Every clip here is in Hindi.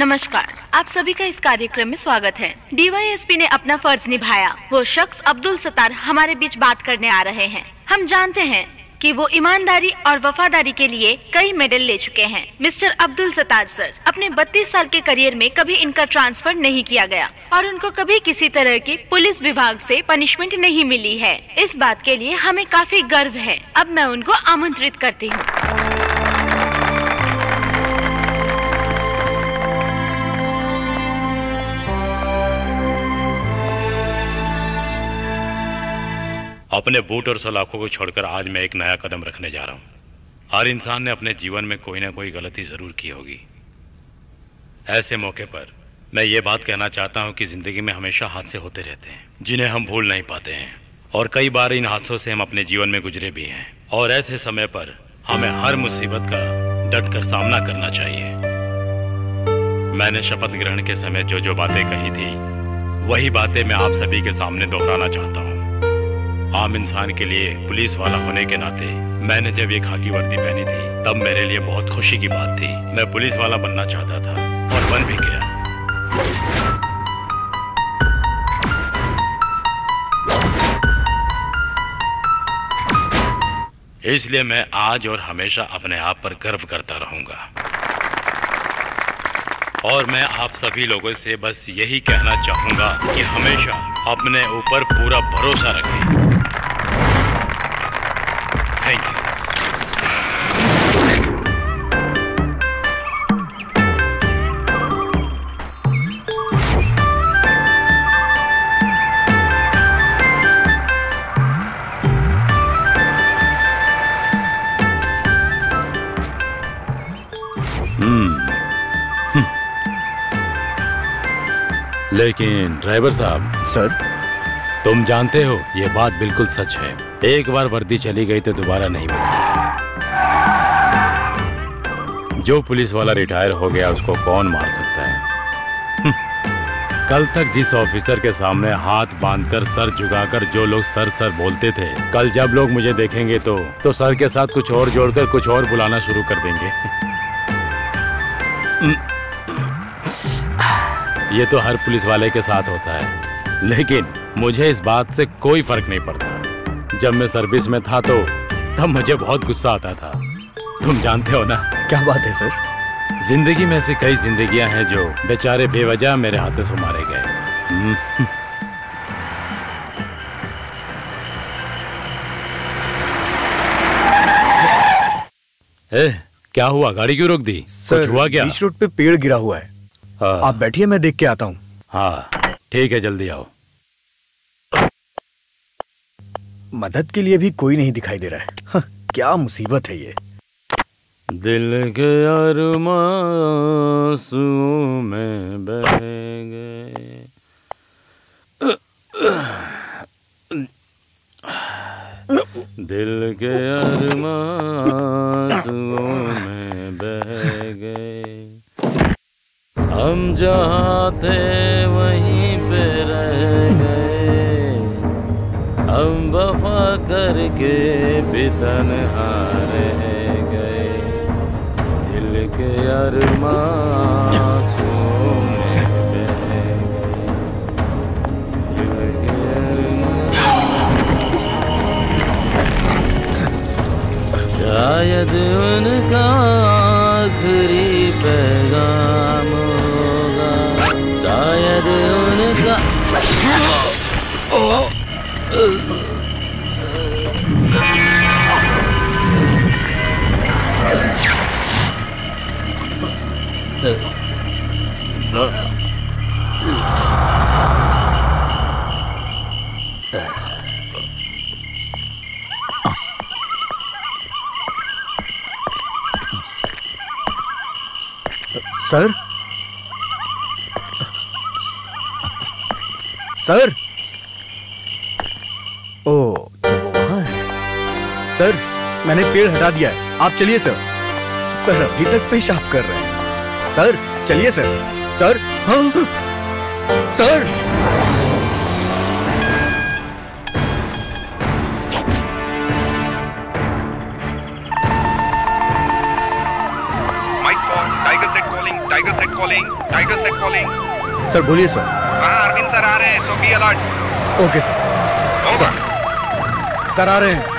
नमस्कार, आप सभी का इस कार्यक्रम में स्वागत है। डीवाईएसपी ने अपना फर्ज निभाया। वो शख्स अब्दुल सत्तार हमारे बीच बात करने आ रहे हैं। हम जानते हैं कि वो ईमानदारी और वफादारी के लिए कई मेडल ले चुके हैं। मिस्टर अब्दुल सत्तार सर, अपने 32 साल के करियर में कभी इनका ट्रांसफर नहीं किया गया और उनको कभी किसी तरह की पुलिस विभाग से पनिशमेंट नहीं मिली है। इस बात के लिए हमें काफी गर्व है। अब मैं उनको आमंत्रित करती हूँ। अपने बूट और सलाखों को छोड़कर आज मैं एक नया कदम रखने जा रहा हूँ। हर इंसान ने अपने जीवन में कोई ना कोई गलती ज़रूर की होगी। ऐसे मौके पर मैं ये बात कहना चाहता हूँ कि ज़िंदगी में हमेशा हादसे होते रहते हैं जिन्हें हम भूल नहीं पाते हैं, और कई बार इन हादसों से हम अपने जीवन में गुजरे भी हैं। और ऐसे समय पर हमें हर मुसीबत का डट कर सामना करना चाहिए। मैंने शपथ ग्रहण के समय जो जो बातें कही थी, वही बातें मैं आप सभी के सामने दोहराना चाहता हूँ। आम इंसान के लिए पुलिस वाला होने के नाते मैंने जब ये खाकी वर्दी पहनी थी, तब मेरे लिए बहुत खुशी की बात थी। मैं पुलिस वाला बनना चाहता था और बन भी गया। इसलिए मैं आज और हमेशा अपने आप पर गर्व करता रहूंगा। और मैं आप सभी लोगों से बस यही कहना चाहूंगा कि हमेशा अपने ऊपर पूरा भरोसा रखें। Thank you. लेकिन ड्राइवर साहब। सर, तुम जानते हो ये बात बिल्कुल सच है। एक बार वर्दी चली गई तो दोबारा नहीं मिलती। जो पुलिस वाला रिटायर हो गया उसको कौन मार सकता है। कल तक जिस ऑफिसर के सामने हाथ बांधकर सर झुकाकर जो लोग सर सर बोलते थे, कल जब लोग मुझे देखेंगे तो सर के साथ कुछ और जोड़कर कुछ और बुलाना शुरू कर देंगे। ये तो हर पुलिस वाले के साथ होता है, लेकिन मुझे इस बात से कोई फर्क नहीं पड़ता। जब मैं सर्विस में था तो तब मुझे बहुत गुस्सा आता था। तुम जानते हो ना। क्या बात है सर? जिंदगी में ऐसी कई जिंदगियां हैं जो बेचारे बेवजह मेरे हाथों से मारे गए। क्या हुआ? गाड़ी क्यों रोक दी? कुछ हुआ क्या? बीच रोड पे पेड़ गिरा हुआ है। हाँ। आप बैठिए, मैं देख के आता हूँ। हाँ ठीक है, जल्दी आओ। मदद के लिए भी कोई नहीं दिखाई दे रहा है। हाँ, क्या मुसीबत है ये। दिल के अरमां आंसुओं में बह गए। दिल के अरमां आंसुओं में बह गए। हम जहाँ थे वहीं पे रह गए। हम वफा करके भी तन्हा रह गए। दिल के अरमां आंसुओं में बह गए। दिल के अरमां। शायद उनका आखिरी पैगाम होगा, शायद उनका। Sir, sir. ओ, तो वो वहाँ है। सर, मैंने पेड़ हटा दिया है। आप चलिए सर। सर अभी तक पेशाब कर रहे हैं। सर चलिए सर। सर, हाँ sir. Mic on, Tiger set calling, sir बोलिए सर। हाँ अरविंद सर आ रहे हैं, so be alert. Okay sir. Sir आ रहे हैं।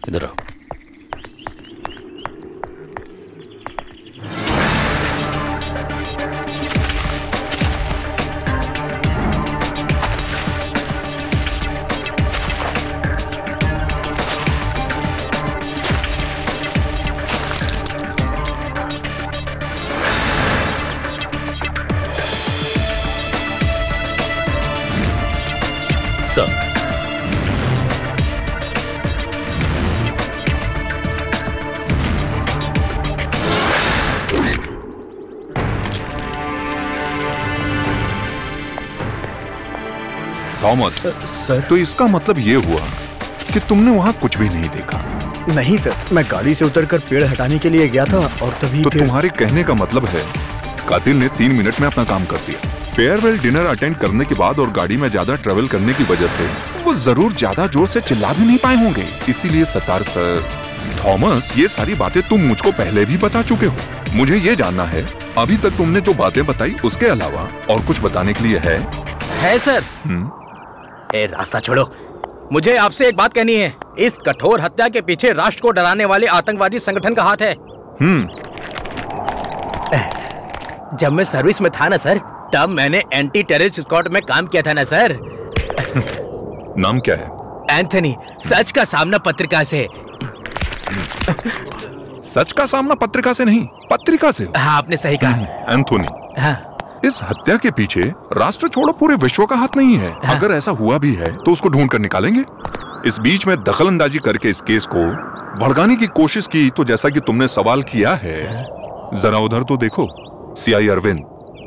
इधर आओ। सर थॉमस, सर तो इसका मतलब ये हुआ कि तुमने वहाँ कुछ भी नहीं देखा? नहीं सर, मैं गाड़ी से उतरकर पेड़ हटाने के लिए गया था और तभी तो फिर... तुम्हारे कहने का मतलब है कातिल ने 3 मिनट में अपना काम कर दिया। फेयरवेल डिनर अटेंड करने के बाद और गाड़ी में ज्यादा ट्रेवल करने की वजह से वो जरूर ज्यादा जोर से चिल्ला भी नहीं पाए होंगे। इसीलिए सतार सर, थॉमस, ये सारी बातें तुम मुझको पहले भी बता चुके हो। मुझे ये जानना है अभी तक तुमने जो बातें बताई उसके अलावा और कुछ बताने के लिए है सर। ए रास्ता छोड़ो, मुझे आपसे एक बात कहनी है। इस कठोर हत्या के पीछे राष्ट्र को डराने वाले आतंकवादी संगठन का हाथ है। जब मैं सर्विस में था ना सर, तब मैंने एंटी टेररिस्ट स्क्वाड में काम किया था ना सर। नाम क्या है? एंथनी, सच का सामना पत्रिका से। सच का सामना पत्रिका से नहीं, पत्रिका से। हाँ, आपने सही कहा। एंथोनी, हाँ। इस हत्या के पीछे राष्ट्र छोड़ो पूरे विश्व का हाथ नहीं है। हाँ। अगर ऐसा हुआ भी है तो उसको ढूंढ कर निकालेंगे। इस बीच में दखल अंदाजी करके इस केस को भड़काने की कोशिश की तो जैसा कि तुमने सवाल किया है, जरा उधर तो देखो। सीआई अरविंद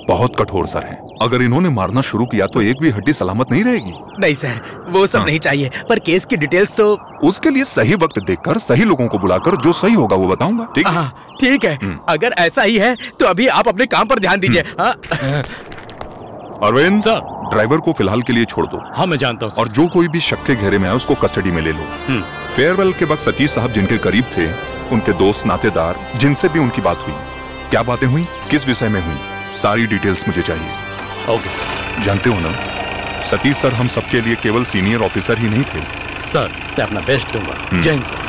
बहुत कठोर सर हैं। अगर इन्होंने मारना शुरू किया तो एक भी हड्डी सलामत नहीं रहेगी। नहीं सर, वो सब नहीं चाहिए, पर केस की डिटेल्स तो... उसके लिए सही वक्त देखकर सही लोगों को बुलाकर जो सही होगा वो बताऊंगा। ठीक है? ठीक है। अगर ऐसा ही है तो अभी आप अपने काम पर ध्यान दीजिए। अरविंद सर, ड्राइवर को फिलहाल के लिए छोड़ दो। हाँ, मैं जानता हूँ। और जो कोई भी शक के घेरे में है उसको कस्टडी में ले लो। फेयरवेल के वक्त सतीश साहब जिनके करीब थे, उनके दोस्त नातेदार जिनसे भी उनकी बात हुई, क्या बातें हुई, किस विषय में हुई, सारी डिटेल्स मुझे चाहिए। ओके। जानते हो ना, सतीश सर हम सबके लिए केवल सीनियर ऑफिसर ही नहीं थे। सर, मैं अपना बेस्ट दूंगा। जय हिंद सर।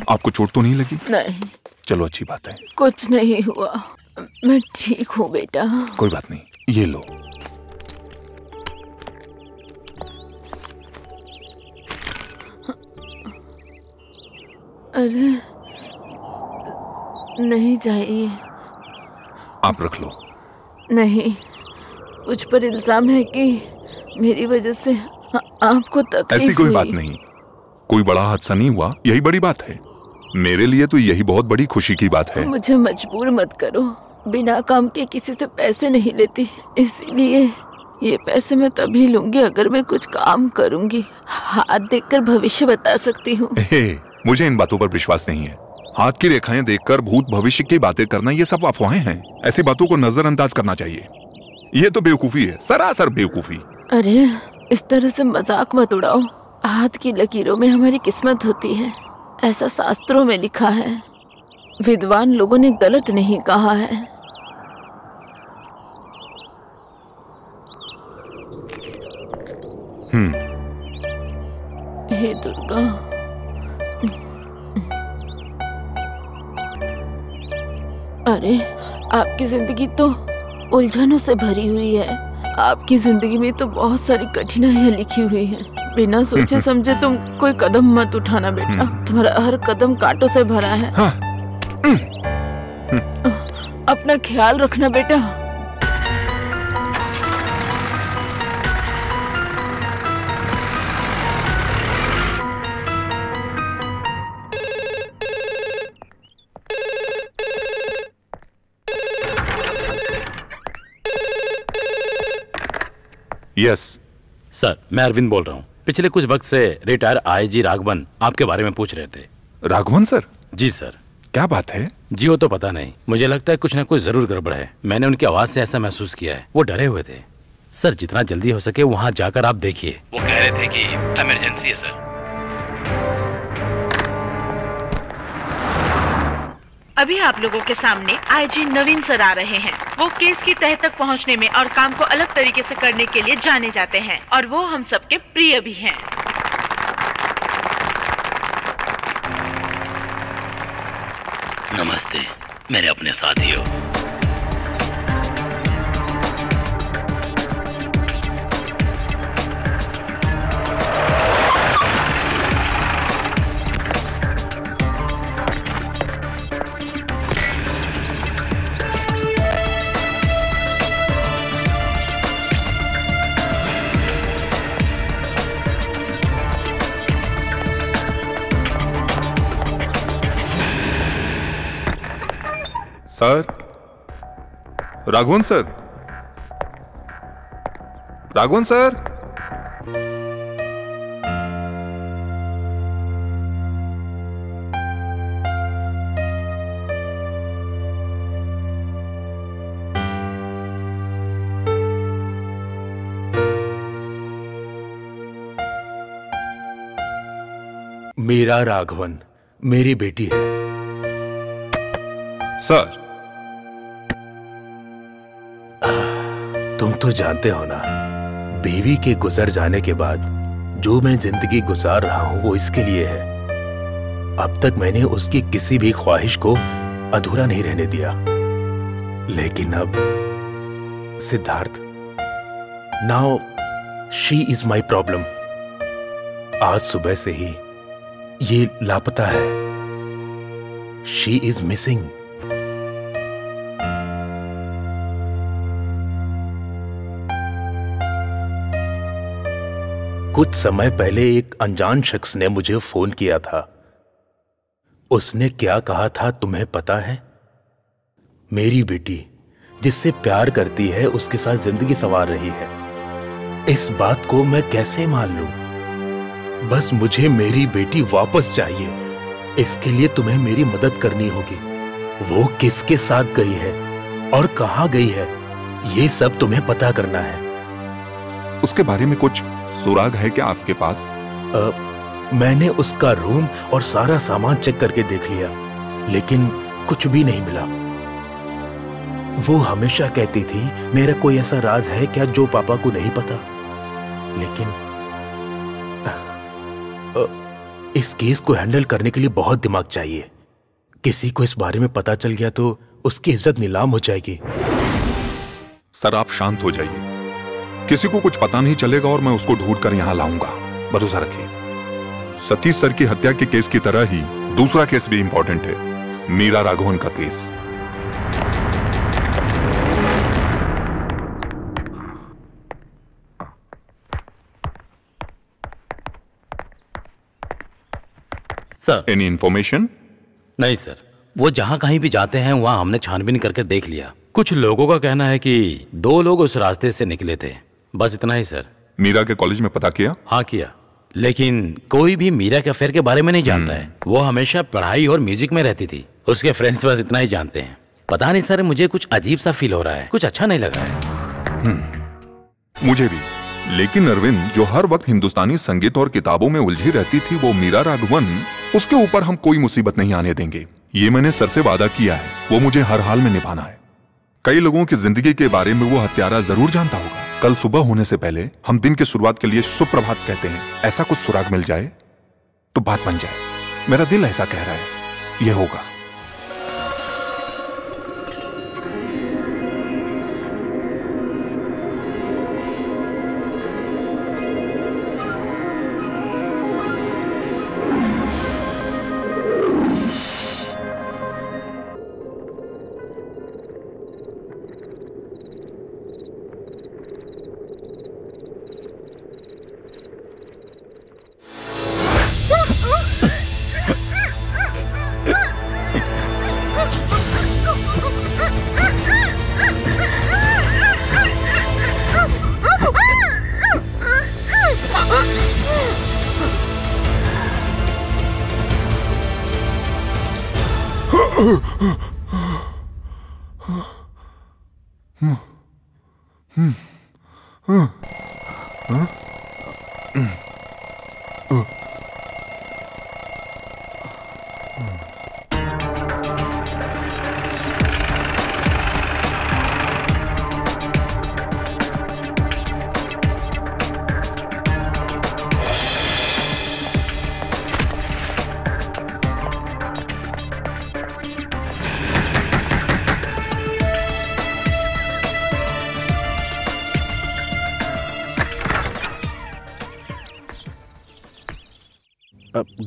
आपको चोट तो नहीं लगी? नहीं। चलो अच्छी बात है। कुछ नहीं हुआ, मैं ठीक हूँ बेटा। कोई बात नहीं, ये लो। अरे नहीं चाहिए। आप रख लो। नहीं, मुझ पर इल्जाम है कि मेरी वजह से आपको तकलीफ। ऐसी कोई बात नहीं, कोई बड़ा हादसा नहीं हुआ, यही बड़ी बात है। मेरे लिए तो यही बहुत बड़ी खुशी की बात है। मुझे मजबूर मत करो, बिना काम के किसी से पैसे नहीं लेती, इसीलिए ये पैसे मैं तभी लूंगी अगर मैं कुछ काम करूंगी। हाथ देखकर भविष्य बता सकती हूँ। मुझे इन बातों पर विश्वास नहीं है। हाथ की रेखाएं देखकर भूत भविष्य की बातें करना ये सब अफवाहें हैं। ऐसी बातों को नजरअंदाज करना चाहिए। ये तो बेवकूफी है, सरासर बेवकूफी। अरे इस तरह से मजाक मत उड़ाओ। हाथ की लकीरों में हमारी किस्मत होती है, ऐसा शास्त्रों में लिखा है। विद्वान लोगों ने गलत नहीं कहा है। हे दुर्गा, अरे आपकी जिंदगी तो उलझनों से भरी हुई है। आपकी जिंदगी में तो बहुत सारी कठिनाइयाँ लिखी हुई हैं। बिना सोचे समझे तुम कोई कदम मत उठाना बेटा। तुम्हारा हर कदम कांटों से भरा है। हाँ। अपना ख्याल रखना बेटा। यस सर, मैं अरविंद बोल रहा हूँ। पिछले कुछ वक्त से रिटायर आईजी राघवन आपके बारे में पूछ रहे थे। राघवन सर? जी सर। क्या बात है? जी वो तो पता नहीं, मुझे लगता है कुछ ना कुछ जरूर गड़बड़ है। मैंने उनकी आवाज से ऐसा महसूस किया है। वो डरे हुए थे। सर जितना जल्दी हो सके वहाँ जाकर आप देखिए। वो कह रहे थे कि इमरजेंसी है सर। अभी आप लोगों के सामने आईजी नवीन सर आ रहे हैं। वो केस की तह तक पहुंचने में और काम को अलग तरीके से करने के लिए जाने जाते हैं और वो हम सबके प्रिय भी हैं। नमस्ते मेरे अपने साथियों। Sir, Raghavan sir, Raghavan sir. Meera Raghavan मेरी बेटी है। सर, तुम तो जानते हो ना, बीवी के गुजर जाने के बाद जो मैं जिंदगी गुजार रहा हूं वो इसके लिए है। अब तक मैंने उसकी किसी भी ख्वाहिश को अधूरा नहीं रहने दिया। लेकिन अब Siddharth, now she is my problem. आज सुबह से ही ये लापता है। She is missing. कुछ समय पहले एक अनजान शख्स ने मुझे फोन किया था। उसने क्या कहा था तुम्हें पता है? मेरी बेटी जिससे प्यार करती है उसके साथ जिंदगी संवार रही है। इस बात को मैं कैसे मान लूं? बस मुझे मेरी बेटी वापस चाहिए। इसके लिए तुम्हें मेरी मदद करनी होगी। वो किसके साथ गई है और कहां गई है, ये सब तुम्हें पता करना है। उसके बारे में कुछ सुराग है क्या आपके पास? मैंने उसका रूम और सारा सामान चेक करके देख लिया, लेकिन कुछ भी नहीं मिला। वो हमेशा कहती थी मेरा कोई ऐसा राज है क्या जो पापा को नहीं पता। लेकिन इस केस को हैंडल करने के लिए बहुत दिमाग चाहिए। किसी को इस बारे में पता चल गया तो उसकी इज्जत नीलाम हो जाएगी। सर आप शांत हो जाइए। किसी को कुछ पता नहीं चलेगा और मैं उसको ढूंढ कर यहां लाऊंगा। भरोसा रखिए। सतीश सर की हत्या के केस की तरह ही दूसरा केस भी इंपॉर्टेंट है, मीरा राघवन का केस। Sir, any information? नहीं सर, वो जहाँ कहीं भी जाते हैं वहाँ हमने छानबीन करके देख लिया। कुछ लोगों का कहना है कि 2 लोग उस रास्ते से निकले थे, बस इतना ही सर। मीरा के कॉलेज में पता किया? हाँ किया, लेकिन कोई भी मीरा के अफेयर के बारे में नहीं जानता है। वो हमेशा पढ़ाई और म्यूजिक में रहती थी। उसके फ्रेंड्स बस इतना ही जानते हैं। पता नहीं सर, मुझे कुछ अजीब सा फील हो रहा है, कुछ अच्छा नहीं लग रहा है। मुझे भी। लेकिन अरविंद, जो हर वक्त हिंदुस्तानी संगीत और किताबों में उलझी रहती थी वो मीरा राघवन, उसके ऊपर हम कोई मुसीबत नहीं आने देंगे। ये मैंने सर से वादा किया है, वो मुझे हर हाल में निभाना है। कई लोगों की जिंदगी के बारे में वो हत्यारा जरूर जानता होगा। कल सुबह होने से पहले हम दिन की शुरुआत के लिए सुप्रभात कहते हैं। ऐसा कुछ सुराग मिल जाए तो बात बन जाए। मेरा दिल ऐसा कह रहा है, ये होगा।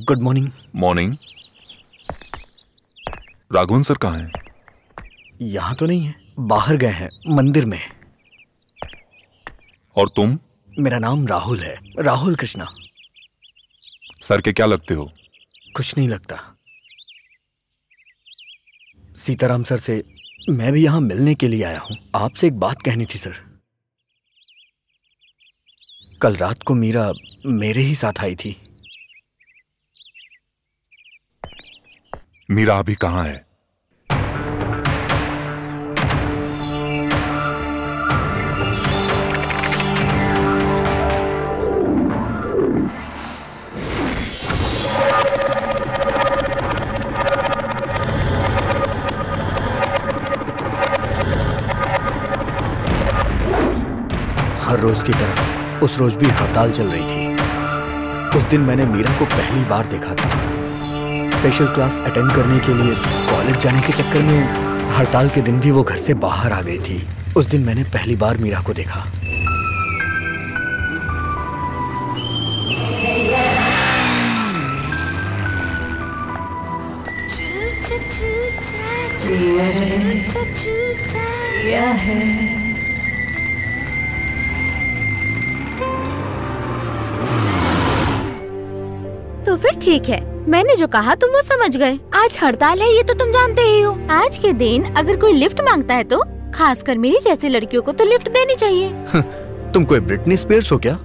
Good morning. Morning. Raghavan sir कहाँ हैं? यहाँ तो नहीं है, बाहर गए हैं मंदिर में। और तुम? मेरा नाम राहुल है, राहुल कृष्णा। सर के क्या लगते हो? कुछ नहीं लगता। सीताराम सर से मैं भी यहाँ मिलने के लिए आया हूँ। आपसे एक बात कहनी थी सर। कल रात को मीरा मेरे ही साथ आई थी। मीरा अभी कहाँ है? हर रोज की तरह उस रोज भी हड़ताल चल रही थी। उस दिन मैंने मीरा को पहली बार देखा था। स्पेशल क्लास अटेंड करने के लिए कॉलेज जाने के चक्कर में हड़ताल के दिन भी वो घर से बाहर आ गई थी। उस दिन मैंने पहली बार मीरा को देखा। तो फिर ठीक है, मैंने जो कहा तुम वो समझ गए। आज हड़ताल है ये तो तुम जानते ही हो। आज के दिन अगर कोई लिफ्ट मांगता है तो खासकर मेरी जैसी लड़कियों को तो लिफ्ट देनी चाहिए। तुम कोई ब्रिटनी स्पीयर्स हो क्या?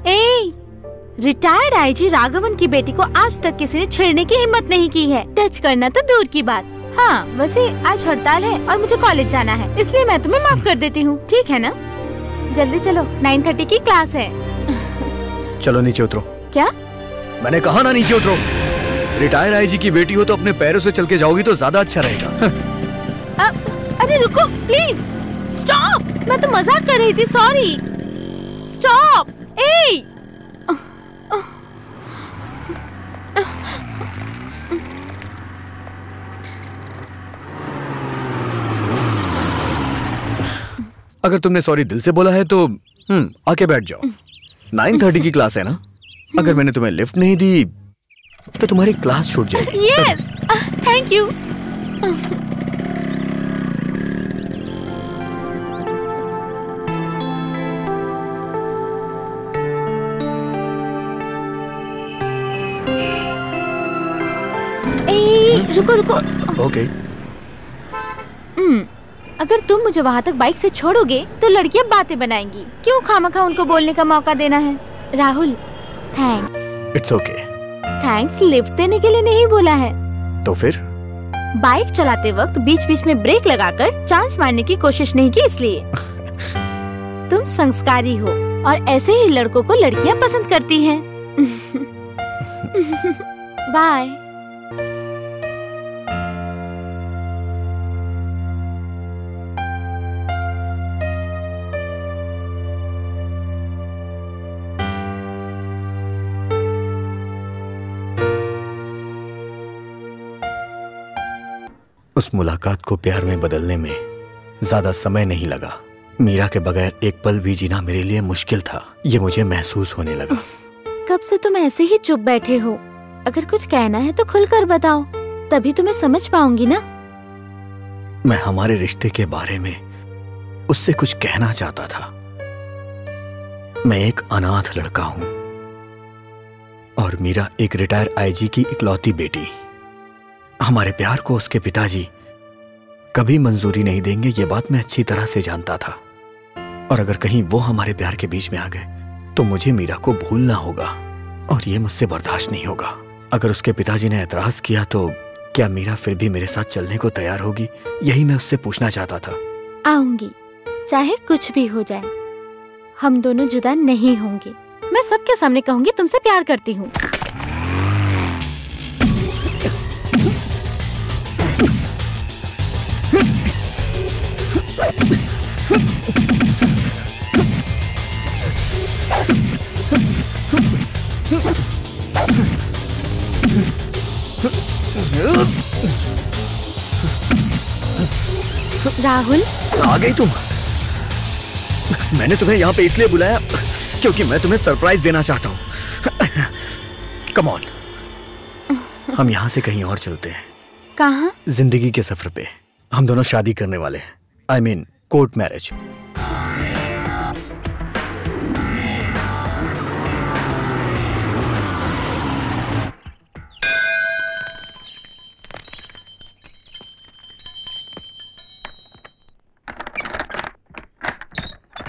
रिटायर्ड आईजी राघवन की बेटी को आज तक किसी ने छेड़ने की हिम्मत नहीं की है। टच करना तो दूर की बात। हाँ, वैसे आज हड़ताल है और मुझे कॉलेज जाना है, इसलिए मैं तुम्हें माफ कर देती हूँ। ठीक है ना? जल्दी चलो, 9:30 की क्लास है। चलो नीचे उतरो। क्या? मैंने कहा ना नीचे उतरो। रिटायर आईजी की बेटी हो तो अपने पैरों से चल के जाओगी तो ज्यादा अच्छा रहेगा। अरे रुको प्लीज, स्टॉप। मैं तो मजाक कर रही थी, सॉरी। स्टॉप। अगर तुमने सॉरी दिल से बोला है तो आके बैठ जाओ। 9:30 की क्लास है ना? अगर मैंने तुम्हें लिफ्ट नहीं दी तो तुम्हारी क्लास छूट जाएगी। Yes, thank you. रुको। ओके। अगर तुम मुझे वहाँ तक बाइक से छोड़ोगे तो लड़कियाँ बातें बनाएंगी। क्यों खामखा उनको बोलने का मौका देना है? Rahul, thanks. It's okay. Thanks lift देने के लिए नहीं बोला है। तो फिर? बाइक चलाते वक्त बीच बीच में ब्रेक लगाकर चांस मारने की कोशिश नहीं की, इसलिए। तुम संस्कारी हो और ऐसे ही लड़कों को लड़कियाँ पसंद करती हैं। बाय। उस मुलाकात को प्यार में बदलने में ज्यादा समय नहीं लगा। मीरा के बगैर एक पल भी जीना मेरे लिए मुश्किल था, ये मुझे महसूस होने लगा। कब से तुम ऐसे ही चुप बैठे हो? अगर कुछ कहना है तो खुलकर बताओ, तभी तुम्हें समझ पाऊंगी ना। मैं हमारे रिश्ते के बारे में उससे कुछ कहना चाहता था। मैं एक अनाथ लड़का हूं और मीरा एक रिटायर आईजी की इकलौती बेटी। हमारे प्यार को उसके पिताजी कभी मंजूरी नहीं देंगे, ये बात मैं अच्छी तरह से जानता था। और अगर कहीं वो हमारे प्यार के बीच में आ गए तो मुझे मीरा को भूलना होगा और ये मुझसे बर्दाश्त नहीं होगा। अगर उसके पिताजी ने एतराज किया तो क्या मीरा फिर भी मेरे साथ चलने को तैयार होगी? यही मैं उससे पूछना चाहता था। आऊंगी, चाहे कुछ भी हो जाए, हम दोनों जुदा नहीं होंगे। मैं सबके सामने कहूंगी तुमसे प्यार करती हूँ। राहुल, आ गई तुम। मैंने तुम्हें यहाँ पे इसलिए बुलाया क्योंकि मैं तुम्हें सरप्राइज देना चाहता हूँ। कम ऑन, हम यहाँ से कहीं और चलते हैं। कहाँ? जिंदगी के सफर पे। हम दोनों शादी करने वाले हैं। I mean, court marriage.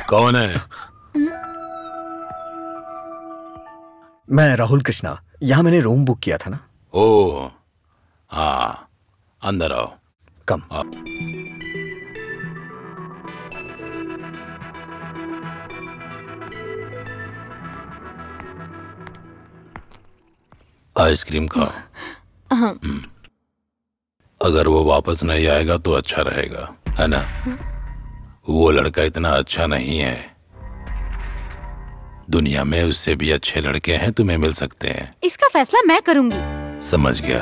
कौन है? मैं राहुल कृष्णा। यहाँ मैंने रूम बुक किया था ना। ओ हाँ, अंदर आओ। कम। आइसक्रीम खाओ। अगर वो वापस नहीं आएगा तो अच्छा रहेगा, है ना? वो लड़का इतना अच्छा नहीं है। दुनिया में उससे भी अच्छे लड़के हैं, तुम्हें मिल सकते हैं। इसका फैसला मैं करूंगी। समझ गया।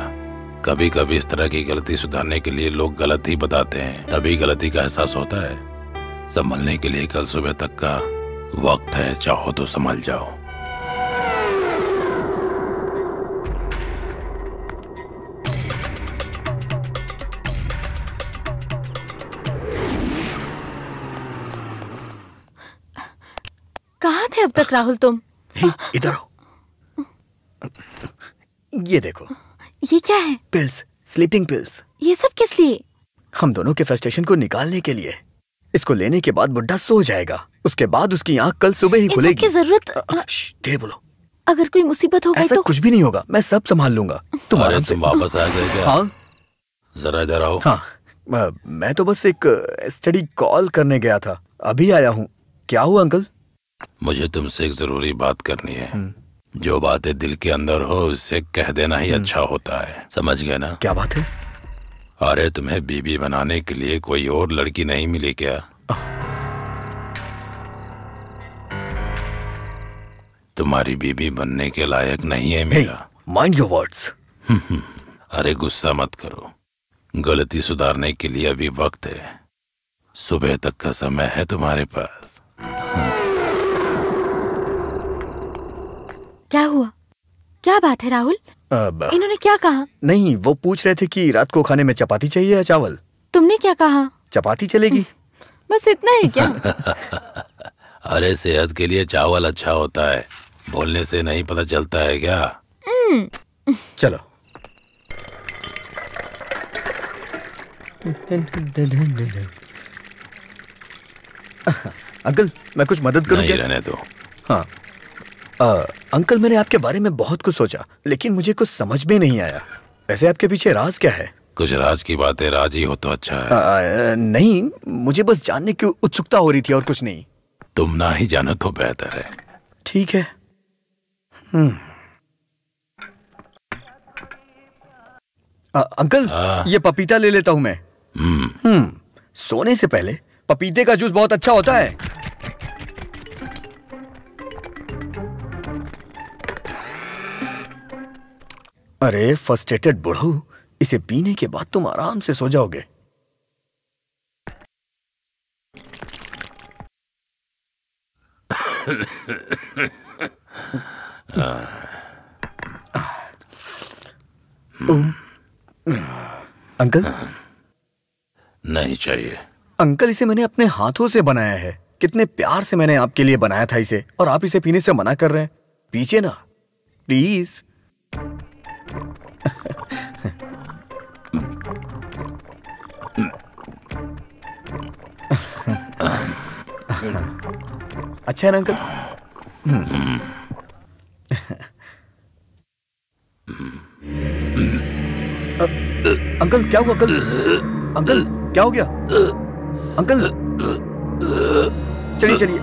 कभी कभी इस तरह की गलती सुधारने के लिए लोग गलत ही बताते हैं, तभी गलती का एहसास होता है। संभलने के लिए कल सुबह तक का वक्त है, चाहो तो संभल जाओ। कहाँ थे अब तक राहुल तुम? इधर आओ। ये देखो। ये क्या है? Pills, sleeping pills. ये सब किस लिए? हम दोनों के फ्रस्ट्रेशन को निकालने के लिए। इसको लेने के बाद बुड्ढा सो जाएगा, उसके बाद उसकी आंख कल सुबह ही खुलेगी। की जरूरत? धीरे बोलो। अगर कोई मुसीबत हो गई ऐसा तो? कुछ भी नहीं होगा, मैं सब संभाल लूंगा। तुम आराम से। तुम वापस आ गए क्या? हाँ। जरा इधर आओ। हाँ, मैं तो बस एक स्टडी कॉल करने गया था, अभी आया हूँ। क्या हुआ अंकल? मुझे तुमसे एक जरूरी बात करनी है। जो बातें दिल के अंदर हो उससे कह देना ही अच्छा होता है, समझ गए ना? क्या बात है? अरे तुम्हें बीबी बनाने के लिए कोई और लड़की नहीं मिली क्या? तुम्हारी बीबी बनने के लायक नहीं है मेरा। Mind your words. अरे गुस्सा मत करो, गलती सुधारने के लिए अभी वक्त है। सुबह तक का समय है तुम्हारे पास। क्या हुआ? क्या बात है राहुल? इन्होंने क्या कहा? नहीं, वो पूछ रहे थे कि रात को खाने में चपाती चाहिए या चावल। तुमने क्या कहा? चपाती चलेगी। बस इतना ही क्या? अरे सेहत के लिए चावल अच्छा होता है, बोलने से नहीं पता चलता है क्या? चलो। अंकल, मैं कुछ मदद करूं क्या? नहीं, रहने दो। हाँ अंकल, मैंने आपके बारे में बहुत कुछ सोचा, लेकिन मुझे कुछ समझ में नहीं आया। वैसे आपके पीछे राज क्या है? कुछ राज की बातें राज ही हो तो अच्छा है। नहीं, मुझे बस जानने की उत्सुकता हो रही थी और कुछ नहीं। तुम ना ही जानो तो बेहतर है। ठीक है। अंकल, ये पपीता ले लेता हूं मैं। सोने से पहले पपीते का जूस बहुत अच्छा होता है। अरे फ्रस्ट्रेटेड बुढ़ऊ, इसे पीने के बाद तुम आराम से सो जाओगे। अंकल? नहीं चाहिए। अंकल, इसे मैंने अपने हाथों से बनाया है। कितने प्यार से मैंने आपके लिए बनाया था इसे, और आप इसे पीने से मना कर रहे हैं। पीछे ना, प्लीज। अच्छा है ना अंकल? अंकल क्या हुआ? अंकल अंकल क्या हो गया? अंकल चलिए चलिए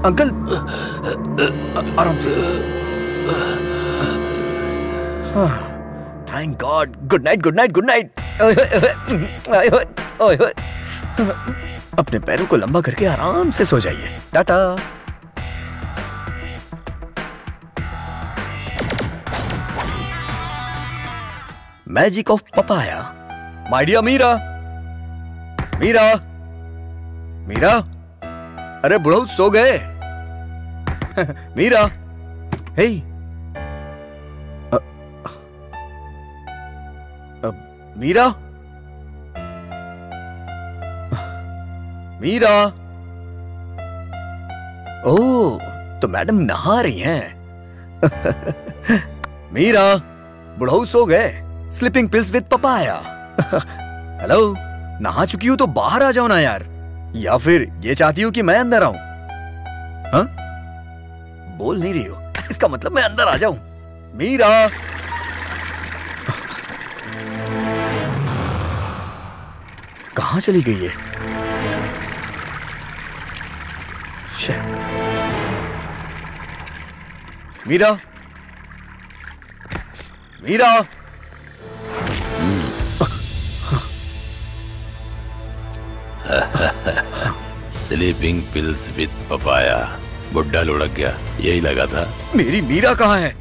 अंकल आराम से। Thank God. Good night good night good night. अपने पैरों को लंबा करके आराम से सो जाइए। Tata. Magic of papaya. My dear Meera. Meera Meera, अरे बुढ़ऊ सो गए? मीरा, हे मीरा मीरा। ओह, तो मैडम नहा रही हैं। मीरा, बुढ़ऊ सो गए। Sleeping pills with papaya. Hello, नहा चुकी हूं तो बाहर आ जाओ ना यार, या फिर ये चाहती हूं कि मैं अंदर आऊं? हाँ, बोल नहीं रही हो, इसका मतलब मैं अंदर आ जाऊं? मीरा, कहां चली गई है? Meera, Meera. Sleeping pills with papaya. बुड्ढा लुढ़क गया, यही लगा था। मेरी मीरा कहाँ है?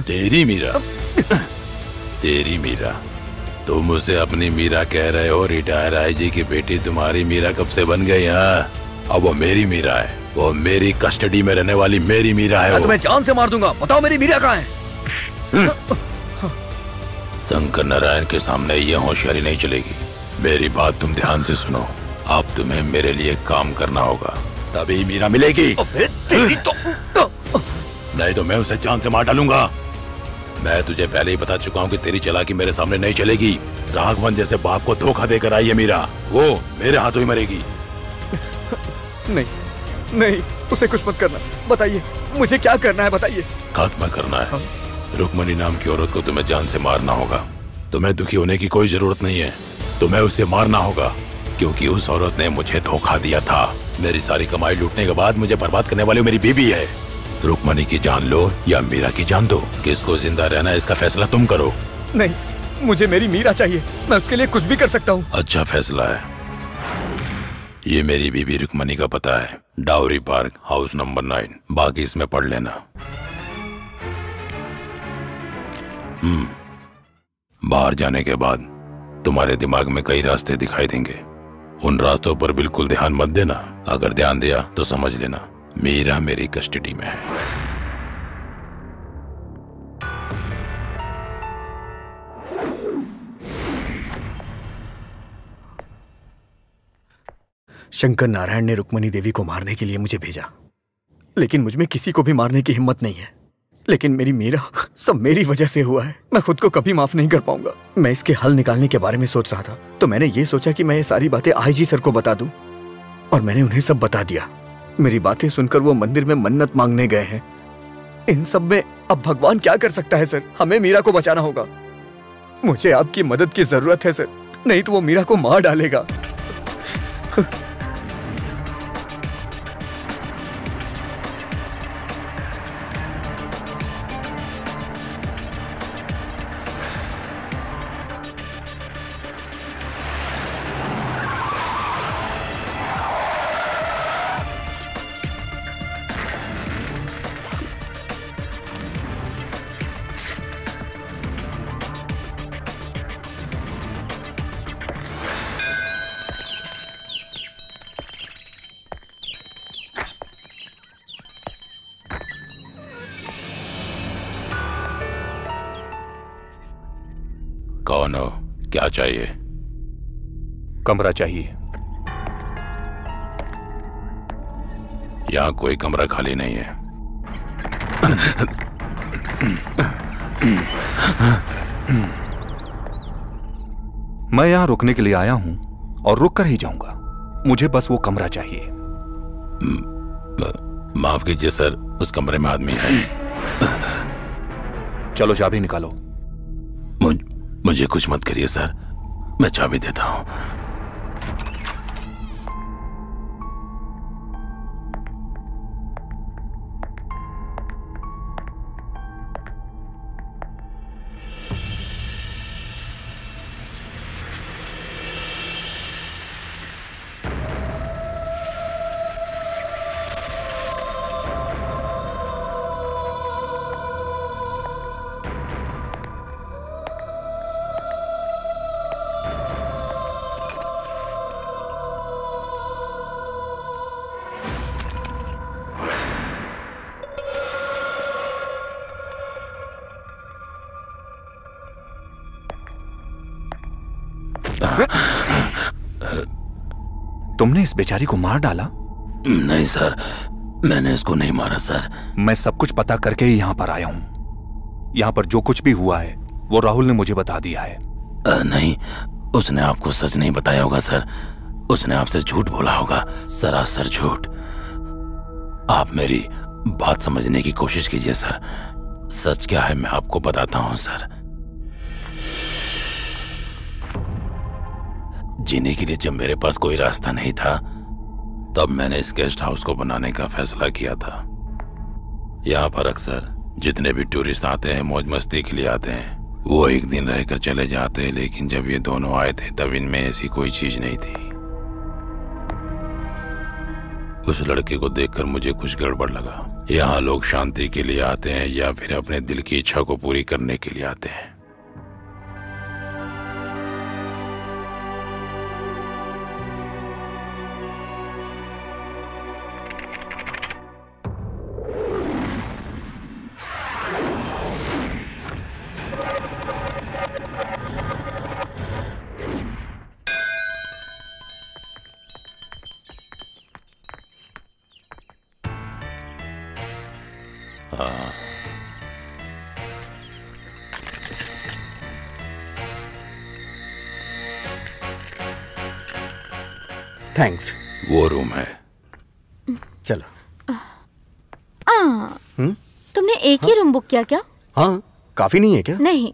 तेरी मीरा? तेरी मीरा? तुम उसे अपनी मीरा कह रहे हो? रिटायर आईजी की बेटी तुम्हारी मीरा कब से बन गई? हाँ, अब वो मेरी मीरा है। वो मेरी कस्टडी में रहने वाली मेरी मीरा है। मैं तुम्हें जान से मार दूंगा। बताओ मेरी मीरा कहाँ है? शंकर नारायण के सामने ये होशियारी नहीं चलेगी। मेरी बात तुम ध्यान से सुनो। अब तुम्हें मेरे लिए काम करना होगा, तभी मीरा मिलेगी। तेरी तो नहीं तो मैं उसे जान से मार डालूंगा। मैं तुझे पहले ही बता चुका हूँ कि तेरी चालाकी मेरे सामने नहीं चलेगी। राघवन जैसे बाप को धोखा देकर आई है मीरा, वो मेरे हाथों ही मरेगी। नहीं नहीं, उसे कुछ मत करना। बताइए मुझे क्या करना है, बताइए। खत्म करना है। रुक्मणी नाम की औरत को तुम्हें जान से मारना होगा। तुम्हें दुखी होने की कोई जरूरत नहीं है। तुम्हें उससे मारना होगा, क्योंकि उस औरत ने मुझे धोखा दिया था। मेरी सारी कमाई लूटने के बाद मुझे बर्बाद करने वाली मेरी बीबी है। रुक्मणी की जान लो या मीरा की जान दो, किसको जिंदा रहना है इसका फैसला तुम करो। नहीं, मुझे मेरी मीरा चाहिए। मैं उसके लिए कुछ भी कर सकता हूँ। अच्छा फैसला है। ये मेरी बीबी रुक्मणी का पता है, डाउरी पार्क, हाउस नंबर 9। बाकी इसमें पढ़ लेना। बाहर जाने के बाद तुम्हारे दिमाग में कई रास्ते दिखाई देंगे। उन रास्तों पर बिल्कुल ध्यान मत देना। अगर ध्यान दिया तो समझ लेना मीरा मेरी कस्टडी में है। शंकर नारायण ने रुक्मणी देवी को मारने के लिए मुझे भेजा, लेकिन मुझ में किसी को भी मारने की हिम्मत नहीं है। लेकिन मेरी मीरा, सब मेरी वजह से हुआ है। मैं खुद को कभी माफ नहीं कर पाऊंगा। मैं इसके हल निकालने के बारे में सोच रहा था, तो मैंने ये सोचा कि मैं ये सारी बातें आईजी सर को बता दूं, और मैंने उन्हें सब बता दिया। मेरी बातें सुनकर वो मंदिर में मन्नत मांगने गए हैं। इन सब में अब भगवान क्या कर सकता है सर? हमें मीरा को बचाना होगा। मुझे आपकी मदद की जरूरत है सर, नहीं तो वो मीरा को मार डालेगा। कौन हो? क्या चाहिए? कमरा चाहिए। यहाँ कोई कमरा खाली नहीं है। मैं यहाँ रुकने के लिए आया हूं और रुक कर ही जाऊंगा। मुझे बस वो कमरा चाहिए। माफ कीजिए सर, उस कमरे में आदमी है। चलो चाबी निकालो। मुझे कुछ मत करिए सर, मैं चाबी देता हूँ। तुमने इस बेचारी को मार डाला? नहीं सर, मैंने इसको नहीं मारा सर। मैं सब कुछ पता करके ही यहाँ पर आया हूँ। यहाँ पर जो कुछ भी हुआ है वो राहुल ने मुझे बता दिया है। नहीं, उसने आपको सच नहीं बताया होगा सर, उसने आपसे झूठ बोला होगा, सरासर झूठ। आप मेरी बात समझने की कोशिश कीजिए सर। सच क्या है मैं आपको बताता हूँ सर। जीने के लिए जब मेरे पास कोई रास्ता नहीं था, तब मैंने इस गेस्ट हाउस को बनाने का फैसला किया था। यहाँ पर अक्सर जितने भी टूरिस्ट आते हैं मौज मस्ती के लिए आते हैं, वो एक दिन रहकर चले जाते हैं, लेकिन जब ये दोनों आए थे तब इनमें ऐसी कोई चीज नहीं थी। उस लड़के को देखकर मुझे कुछ गड़बड़ लगा। यहाँ लोग शांति के लिए आते हैं या फिर अपने दिल की इच्छा को पूरी करने के लिए आते हैं। थैंक्स। वो रूम है, चलो। तुमने एक ही रूम बुक किया क्या? हाँ, काफी नहीं है क्या? नहीं,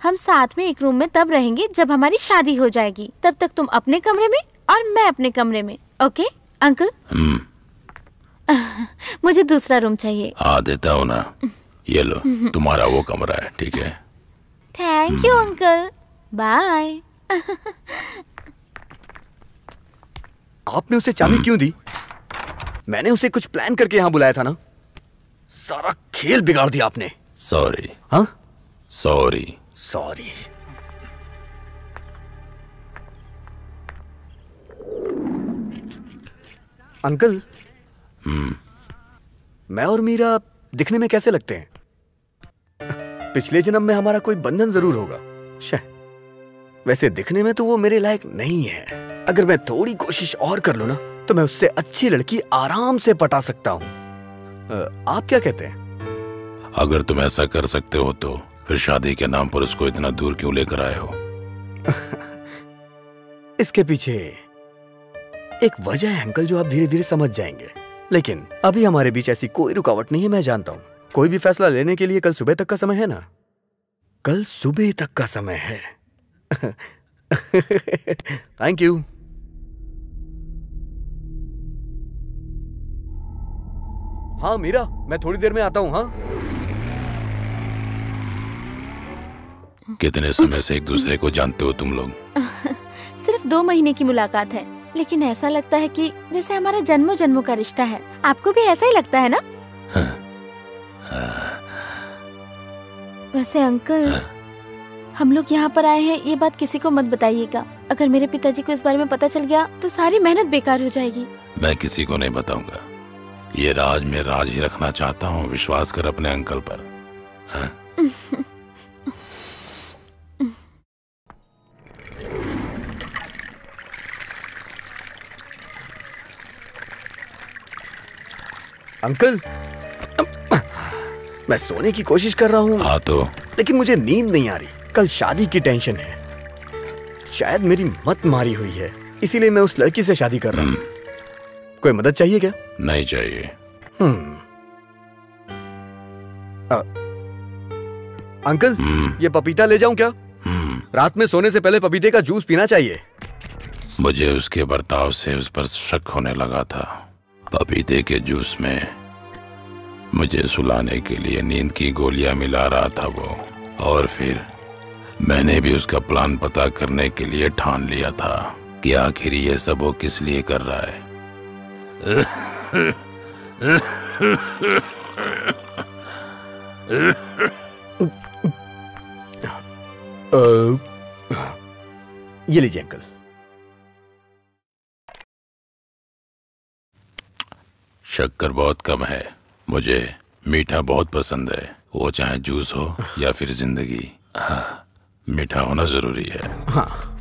हम साथ में एक रूम में तब रहेंगे जब हमारी शादी हो जाएगी। तब तक तुम अपने कमरे में और मैं अपने कमरे में। Okay uncle? मुझे दूसरा रूम चाहिए। हाँ देता हूँ ना, ये लो तुम्हारा वो कमरा है, ठीक है? Thank you uncle, bye. आपने उसे चाबी क्यों दी? मैंने उसे कुछ प्लान करके यहाँ बुलाया था ना। सारा खेल बिगाड़ दिया आपने। सॉरी। हाँ, सॉरी। सॉरी। अंकल, मैं और मीरा दिखने में कैसे लगते हैं? पिछले जन्म में हमारा कोई बंधन जरूर होगा शायद। वैसे दिखने में तो वो मेरे लायक नहीं है। अगर मैं थोड़ी कोशिश और कर लूं ना तो मैं उससे अच्छी लड़की आराम से पटा सकता हूं। आप क्या कहते हैं? अगर तुम ऐसा कर सकते हो तो फिर शादी के नाम पर उसको इतना दूर क्यों लेकर आए हो? इसके पीछे एक वजह है अंकल, जो आप धीरे धीरे समझ जाएंगे। लेकिन अभी हमारे बीच ऐसी कोई रुकावट नहीं है, मैं जानता हूं। कोई भी फैसला लेने के लिए कल सुबह तक का समय है ना? कल सुबह तक का समय है। Thank you. हाँ मीरा, मैं थोड़ी देर में आता हूँ। हाँ, कितने समय से एक दूसरे को जानते हो तुम लोग? सिर्फ 2 महीने की मुलाकात है, लेकिन ऐसा लगता है कि जैसे हमारा जन्मों जन्मों का रिश्ता है। आपको भी ऐसा ही लगता है ना? वैसे अंकल, हम लोग यहाँ पर आए हैं, ये बात किसी को मत बताइएगा। अगर मेरे पिताजी को इस बारे में पता चल गया तो सारी मेहनत बेकार हो जाएगी। मैं किसी को नहीं बताऊंगा। ये राज में राज ही रखना चाहता हूँ। विश्वास कर अपने अंकल पर। हाँ? अंकल, मैं सोने की कोशिश कर रहा हूँ। हाँ तो? लेकिन मुझे नींद नहीं आ रही। कल शादी की टेंशन है। शायद मेरी मत मारी हुई है, इसीलिए मैं उस लड़की से शादी कर रहा हूँ। कोई मदद चाहिए क्या? नहीं चाहिए। अंकल, ये पपीता ले जाऊं क्या? रात में सोने से पहले पपीते का जूस पीना चाहिए। मुझे उसके बर्ताव से उस पर शक होने लगा था। पपीते के जूस में मुझे सुलाने के लिए नींद की गोलियां मिला रहा था वो। और फिर मैंने भी उसका प्लान पता करने के लिए ठान लिया था कि आखिर ये सब वो किस लिए कर रहा है। ये लीजिए अंकल। शक्कर बहुत कम है, मुझे मीठा बहुत पसंद है, वो चाहे जूस हो या फिर जिंदगी। हाँ, मीठा होना जरूरी है। हाँ।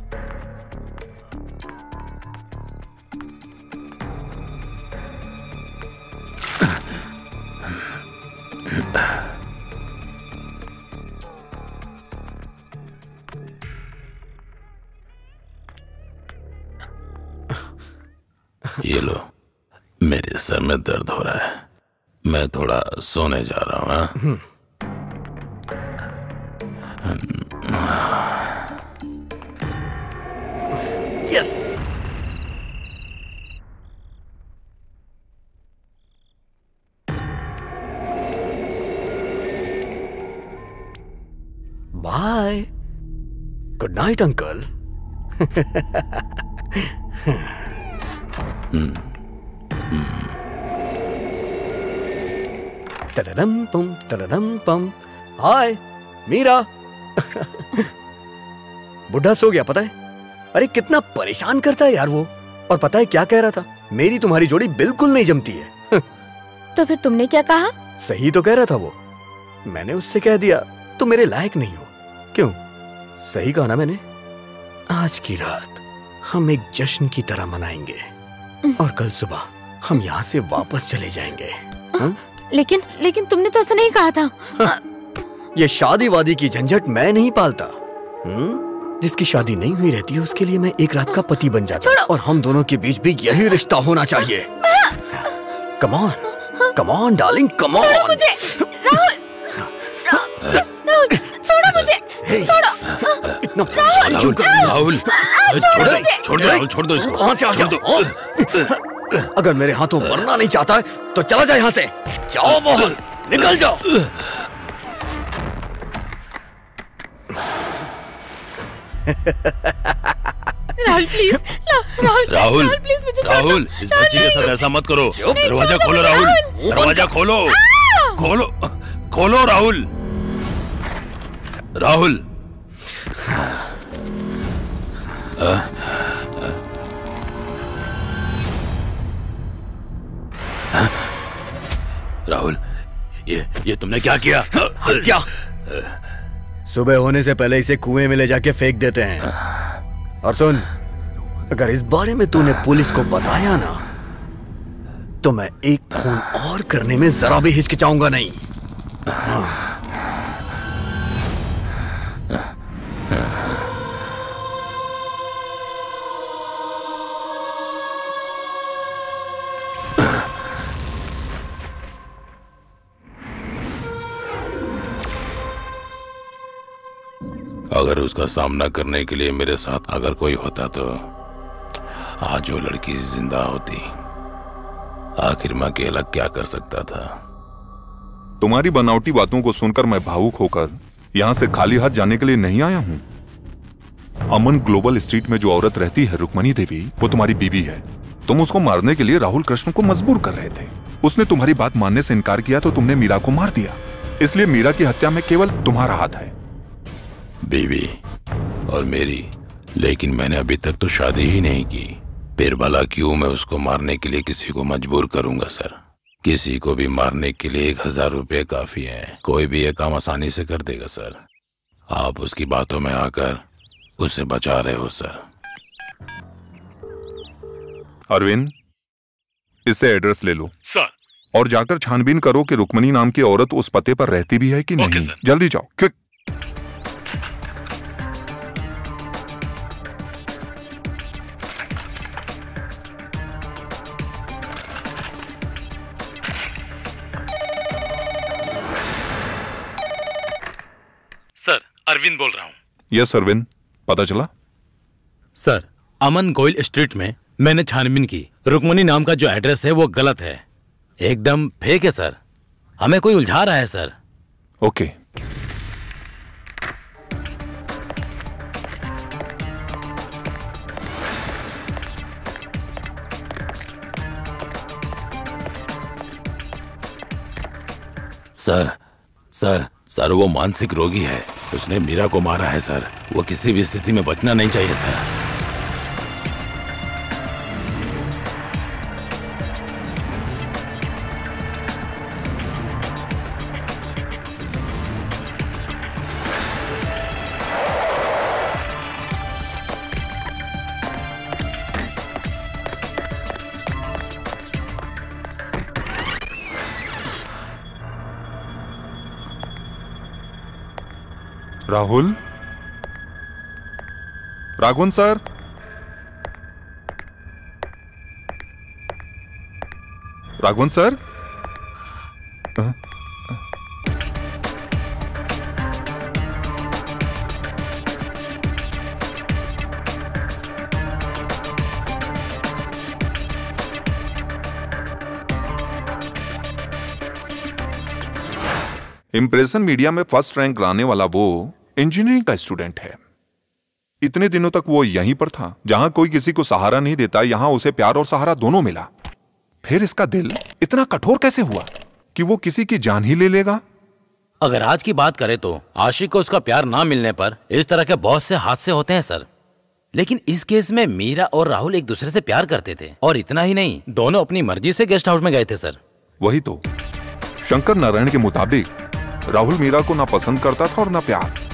ये लो, मेरे सर में दर्द हो रहा है, मैं थोड़ा सोने जा रहा हूँ। Yes. Bye. Good night uncle. टडडम पम। हाय मीरा। बुढ़ा सो गया पता है? अरे कितना परेशान करता है यार वो। और पता है क्या कह रहा था? मेरी तुम्हारी जोड़ी बिल्कुल नहीं जमती है। तो फिर तुमने क्या कहा? सही तो कह रहा था वो। मैंने उससे कह दिया तुम मेरे लायक नहीं हो। क्यों? सही कहा ना मैंने। आज की रात हम एक जश्न की तरह मनाएंगे और कल सुबह हम यहाँ से वापस चले जाएंगे। लेकिन तुमने तो ऐसा नहीं कहा था। ये शादी वादी की झंझट मैं नहीं पालता। जिसकी शादी नहीं हुई रहती है उसके लिए मैं एक रात का पति बन जाता हूँ। और हम दोनों के बीच भी यही रिश्ता होना चाहिए। Come on darling, come on. Rahul, छोड़ो मुझे, छोड़ो। इतना परेशान क्यों कर रही हो? राहुल, छोड़ दो इसको। कहाँ से आ जाओ? अगर मेरे हाथों मरना नहीं चाहता है तो चला जाए यहाँ से। जाओ बाहर, निकल जाओ। राहुल प्लीज, राहुल प्लीज मुझे छोड़ दो। राहुल, इस बच्ची के साथ ऐसा मत करो। दरवाजा खोलो राहुल, दरवाजा खोलो, खोलो राहुल। राहुल, राहुल, ये तुमने क्या किया? क्या? सुबह होने से पहले इसे कुएं में ले जाके फेंक देते हैं। और सुन, अगर इस बारे में तूने पुलिस को बताया ना तो मैं एक खून और करने में जरा भी हिचकिचाऊंगा नहीं। अगर उसका सामना करने के लिए मेरे साथ अगर कोई होता तो आज वो लड़की जिंदा होती। आखिर मैं अकेला क्या कर सकता था? तुम्हारी बनावटी बातों को सुनकर मैं भावुक होकर यहाँ से खाली हाथ जाने के लिए नहीं आया हूँ। अमन ग्लोबल स्ट्रीट में जो औरत रहती है रुक्मणी देवी, वो तुम्हारी बीवी है। तुम उसको मारने के लिए राहुल कृष्ण को मजबूर कर रहे थे। उसने तुम्हारी बात मानने से इनकार किया तो तुमने मीरा को मार दिया। इसलिए मीरा की हत्या में केवल तुम्हारा हाथ है। बीवी और मेरी, लेकिन मैंने अभी तक तो शादी ही नहीं की। फिर भला क्यों मैं उसको मारने के लिए किसी को मजबूर करूंगा सर? किसी को भी मारने के लिए 1000 रुपये काफी है। कोई भी ये काम आसानी से कर देगा सर। आप उसकी बातों में आकर उसे बचा रहे हो सर। अरविंद, इससे एड्रेस ले लो सर, और जाकर छानबीन करो कि रुक्मणी नाम की औरत उस पते पर रहती भी है कि नहीं। जल्दी जाओ, क्विक। सर, अरविंद बोल रहा हूँ। यस अरविंद, पता चला? सर, अमन गोयल स्ट्रीट में मैंने छानबीन की। रुक्मणी नाम का जो एड्रेस है वो गलत है, एकदम फेक है सर। हमें कोई उलझा रहा है sir. Okay. Sir sir sir वो मानसिक रोगी है, उसने मीरा को मारा है सर। वो किसी भी स्थिति में बचना नहीं चाहिए sir. Rahul? Raghavan sir? Raghavan sir? Impression media में फर्स्ट रैंक लाने वाला वो इंजीनियरिंग का स्टूडेंट है। इतने दिनों तक वो यहीं पर था जहां कोई किसी को सहारा नहीं देता, यहां उसे प्यार और सहारा दोनों मिला। फिर इसका दिल इतना कठोर कैसे हुआ कि वो किसी की जान ही ले लेगा? अगर आज की बात करें तो आशिक को उसका प्यार ना मिलने पर इस तरह के बहुत से हादसे होते हैं सर। लेकिन इस केस में मीरा और राहुल एक दूसरे से प्यार करते थे, और इतना ही नहीं, दोनों अपनी मर्जी से गेस्ट हाउस में गए थे सर। वही तो, शंकर नारायण के मुताबिक राहुल मीरा को ना पसंद करता था और ना प्यार।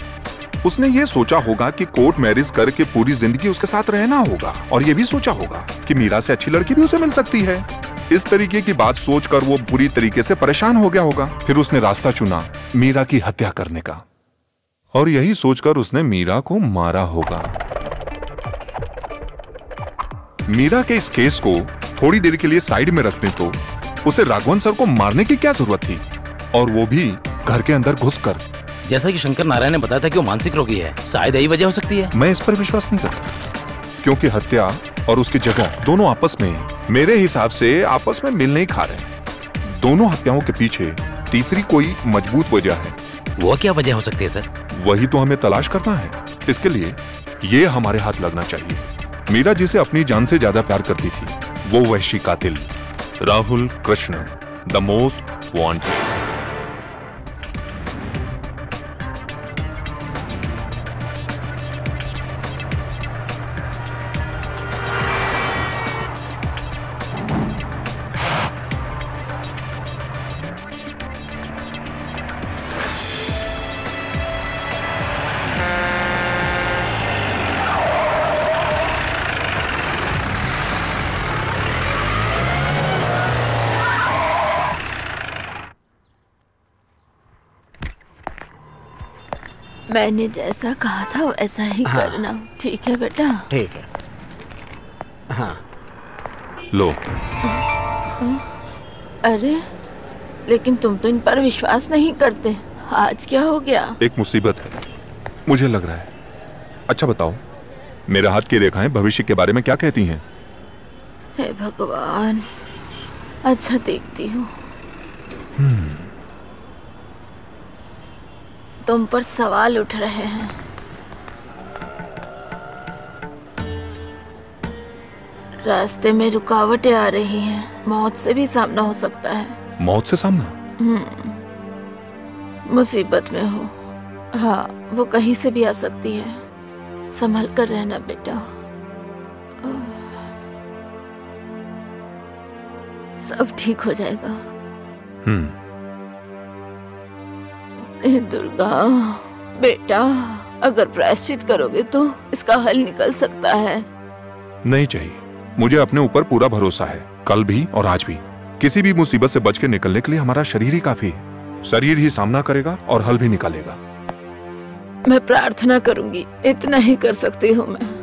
उसने ये सोचा होगा कि कोर्ट मैरिज करके पूरी जिंदगी उसके साथ रहना होगा, और ये भी सोचा होगा कि मीरा से अच्छी लड़की भी उसे मिल सकती है। इस तरीके की बात सोचकर वो पूरी तरीके से परेशान हो गया होगा। फिर उसने रास्ता चुना मीरा की हत्या करने का, और यही सोचकर उसने मीरा को मारा होगा। मीरा के इस केस को थोड़ी देर के लिए साइड में रखने तो उसे राघवन सर को मारने की क्या जरूरत थी, और वो भी घर के अंदर घुसकर। जैसा कि शंकर नारायण ने बताया था कि वो मानसिक रोगी है, शायद यही वजह हो सकती है। मैं इस पर विश्वास नहीं करता, क्योंकि हत्या और उसकी जगह दोनों आपस में, मेरे हिसाब से आपस में मिल नहीं खा रहे। दोनों हत्याओं के पीछे तीसरी कोई मजबूत वजह है। वो क्या वजह हो सकती है सर? वही तो हमें तलाश करना है। इसके लिए ये हमारे हाथ लगना चाहिए। मीरा जिसे अपनी जान से ज्यादा प्यार करती थी, वो वहशी कातिल Rahul Krishna, the most wanted. मैंने जैसा कहा था वैसा ही करना, ठीक है बेटा? ठीक है। हाँ लो। अरे लेकिन तुम तो इन पर विश्वास नहीं करते, आज क्या हो गया? एक मुसीबत है, मुझे लग रहा है। अच्छा बताओ, मेरे हाथ की रेखाएं भविष्य के बारे में क्या कहती हैं? हे भगवान, अच्छा देखती हूँ। तुम पर सवाल उठ रहे हैं। रास्ते में रुकावटें आ रही हैं, मौत से भी सामना हो सकता है। मौत से सामना? मुसीबत में हो, हाँ, वो कहीं से भी आ सकती है। संभल कर रहना बेटा, सब ठीक हो जाएगा। दुर्गा बेटा, अगर प्रायश्चित करोगे तो इसका हल निकल सकता है। नहीं चाहिए, मुझे अपने ऊपर पूरा भरोसा है। कल भी और आज भी किसी भी मुसीबत से बच के निकलने के लिए हमारा शरीर ही काफी है। शरीर ही सामना करेगा और हल भी निकालेगा। मैं प्रार्थना करूंगी, इतना ही कर सकती हूँ मैं।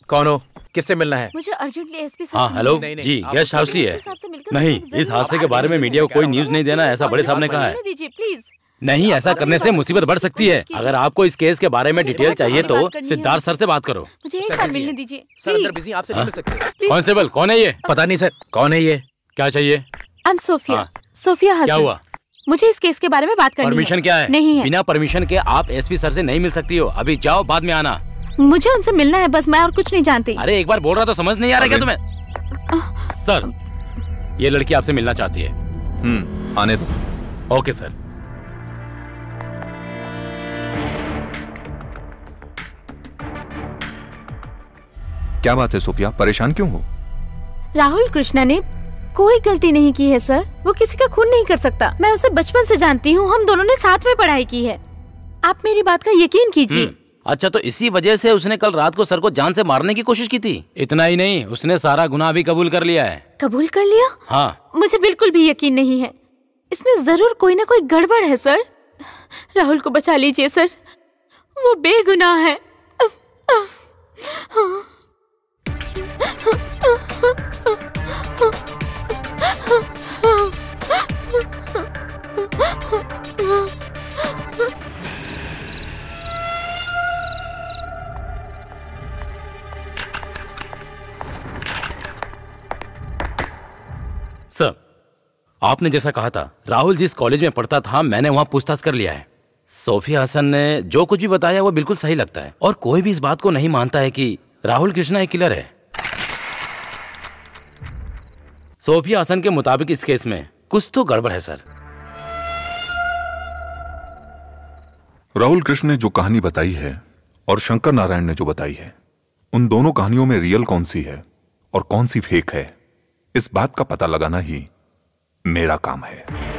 कौन हो? किससे मिलना है? मुझे अर्जेंटली एसपी हाँ हेलो जी, गेस्ट हाउस ही है। नहीं, इस हादसे के बारे में मीडिया को कोई न्यूज नहीं देना, ऐसा बड़े साहब ने कहा है। प्लीज नहीं, ऐसा करने से मुसीबत बढ़ सकती है। अगर आपको इस केस के बारे में डिटेल चाहिए तो सिद्धार्थ सर से बात करो। मुझे एक बार मिलने दीजिए। सर अंदर बिजी, आपसे नहीं मिल सकते। कांस्टेबल कौन है ये? पता नहीं सर, कौन है ये? क्या चाहिए? I am Sophia, Sophia Hasan. क्या हुआ? मुझे इस केस के बारे में बात करनी है। परमिशन क्या है? नहीं है। बिना परमिशन के आप एसपी सर से नहीं मिल सकती हो। अभी जाओ, बाद में आना। मुझे उनसे मिलना है बस, मैं और कुछ नहीं जानती। अरे एक बार बोल रहा तो समझ नहीं आ रहा क्या तुम्हें? सर, ये लड़की आपसे मिलना चाहती है। आने दो। Okay sir. क्या बात है सोफिया, परेशान क्यों हो? राहुल कृष्णा ने कोई गलती नहीं की है सर। वो किसी का खून नहीं कर सकता। मैं उसे बचपन से जानती हूँ, हम दोनों ने साथ में पढ़ाई की है। आप मेरी बात का यकीन कीजिए। अच्छा, तो इसी वजह से उसने कल रात को सर को जान से मारने की कोशिश की थी? इतना ही नहीं, उसने सारा गुनाह भी कबूल कर लिया है। कबूल कर लिया? हाँ। मुझे बिल्कुल भी यकीन नहीं है। इसमें जरूर कोई ना कोई गड़बड़ है सर। राहुल को बचा लीजिए सर, वो बेगुनाह है। सर, आपने जैसा कहा था, राहुल जिस कॉलेज में पढ़ता था मैंने वहां पूछताछ कर लिया है। सोफिया हसन ने जो कुछ भी बताया वो बिल्कुल सही लगता है और कोई भी इस बात को नहीं मानता है कि राहुल कृष्णा एक किलर है। सोफिया हसन के मुताबिक इस केस में कुछ तो गड़बड़ है सर। राहुल कृष्ण ने जो कहानी बताई है और शंकर नारायण ने जो बताई है, उन दोनों कहानियों में रियल कौन सी है और कौन सी फेक है, इस बात का पता लगाना ही मेरा काम है।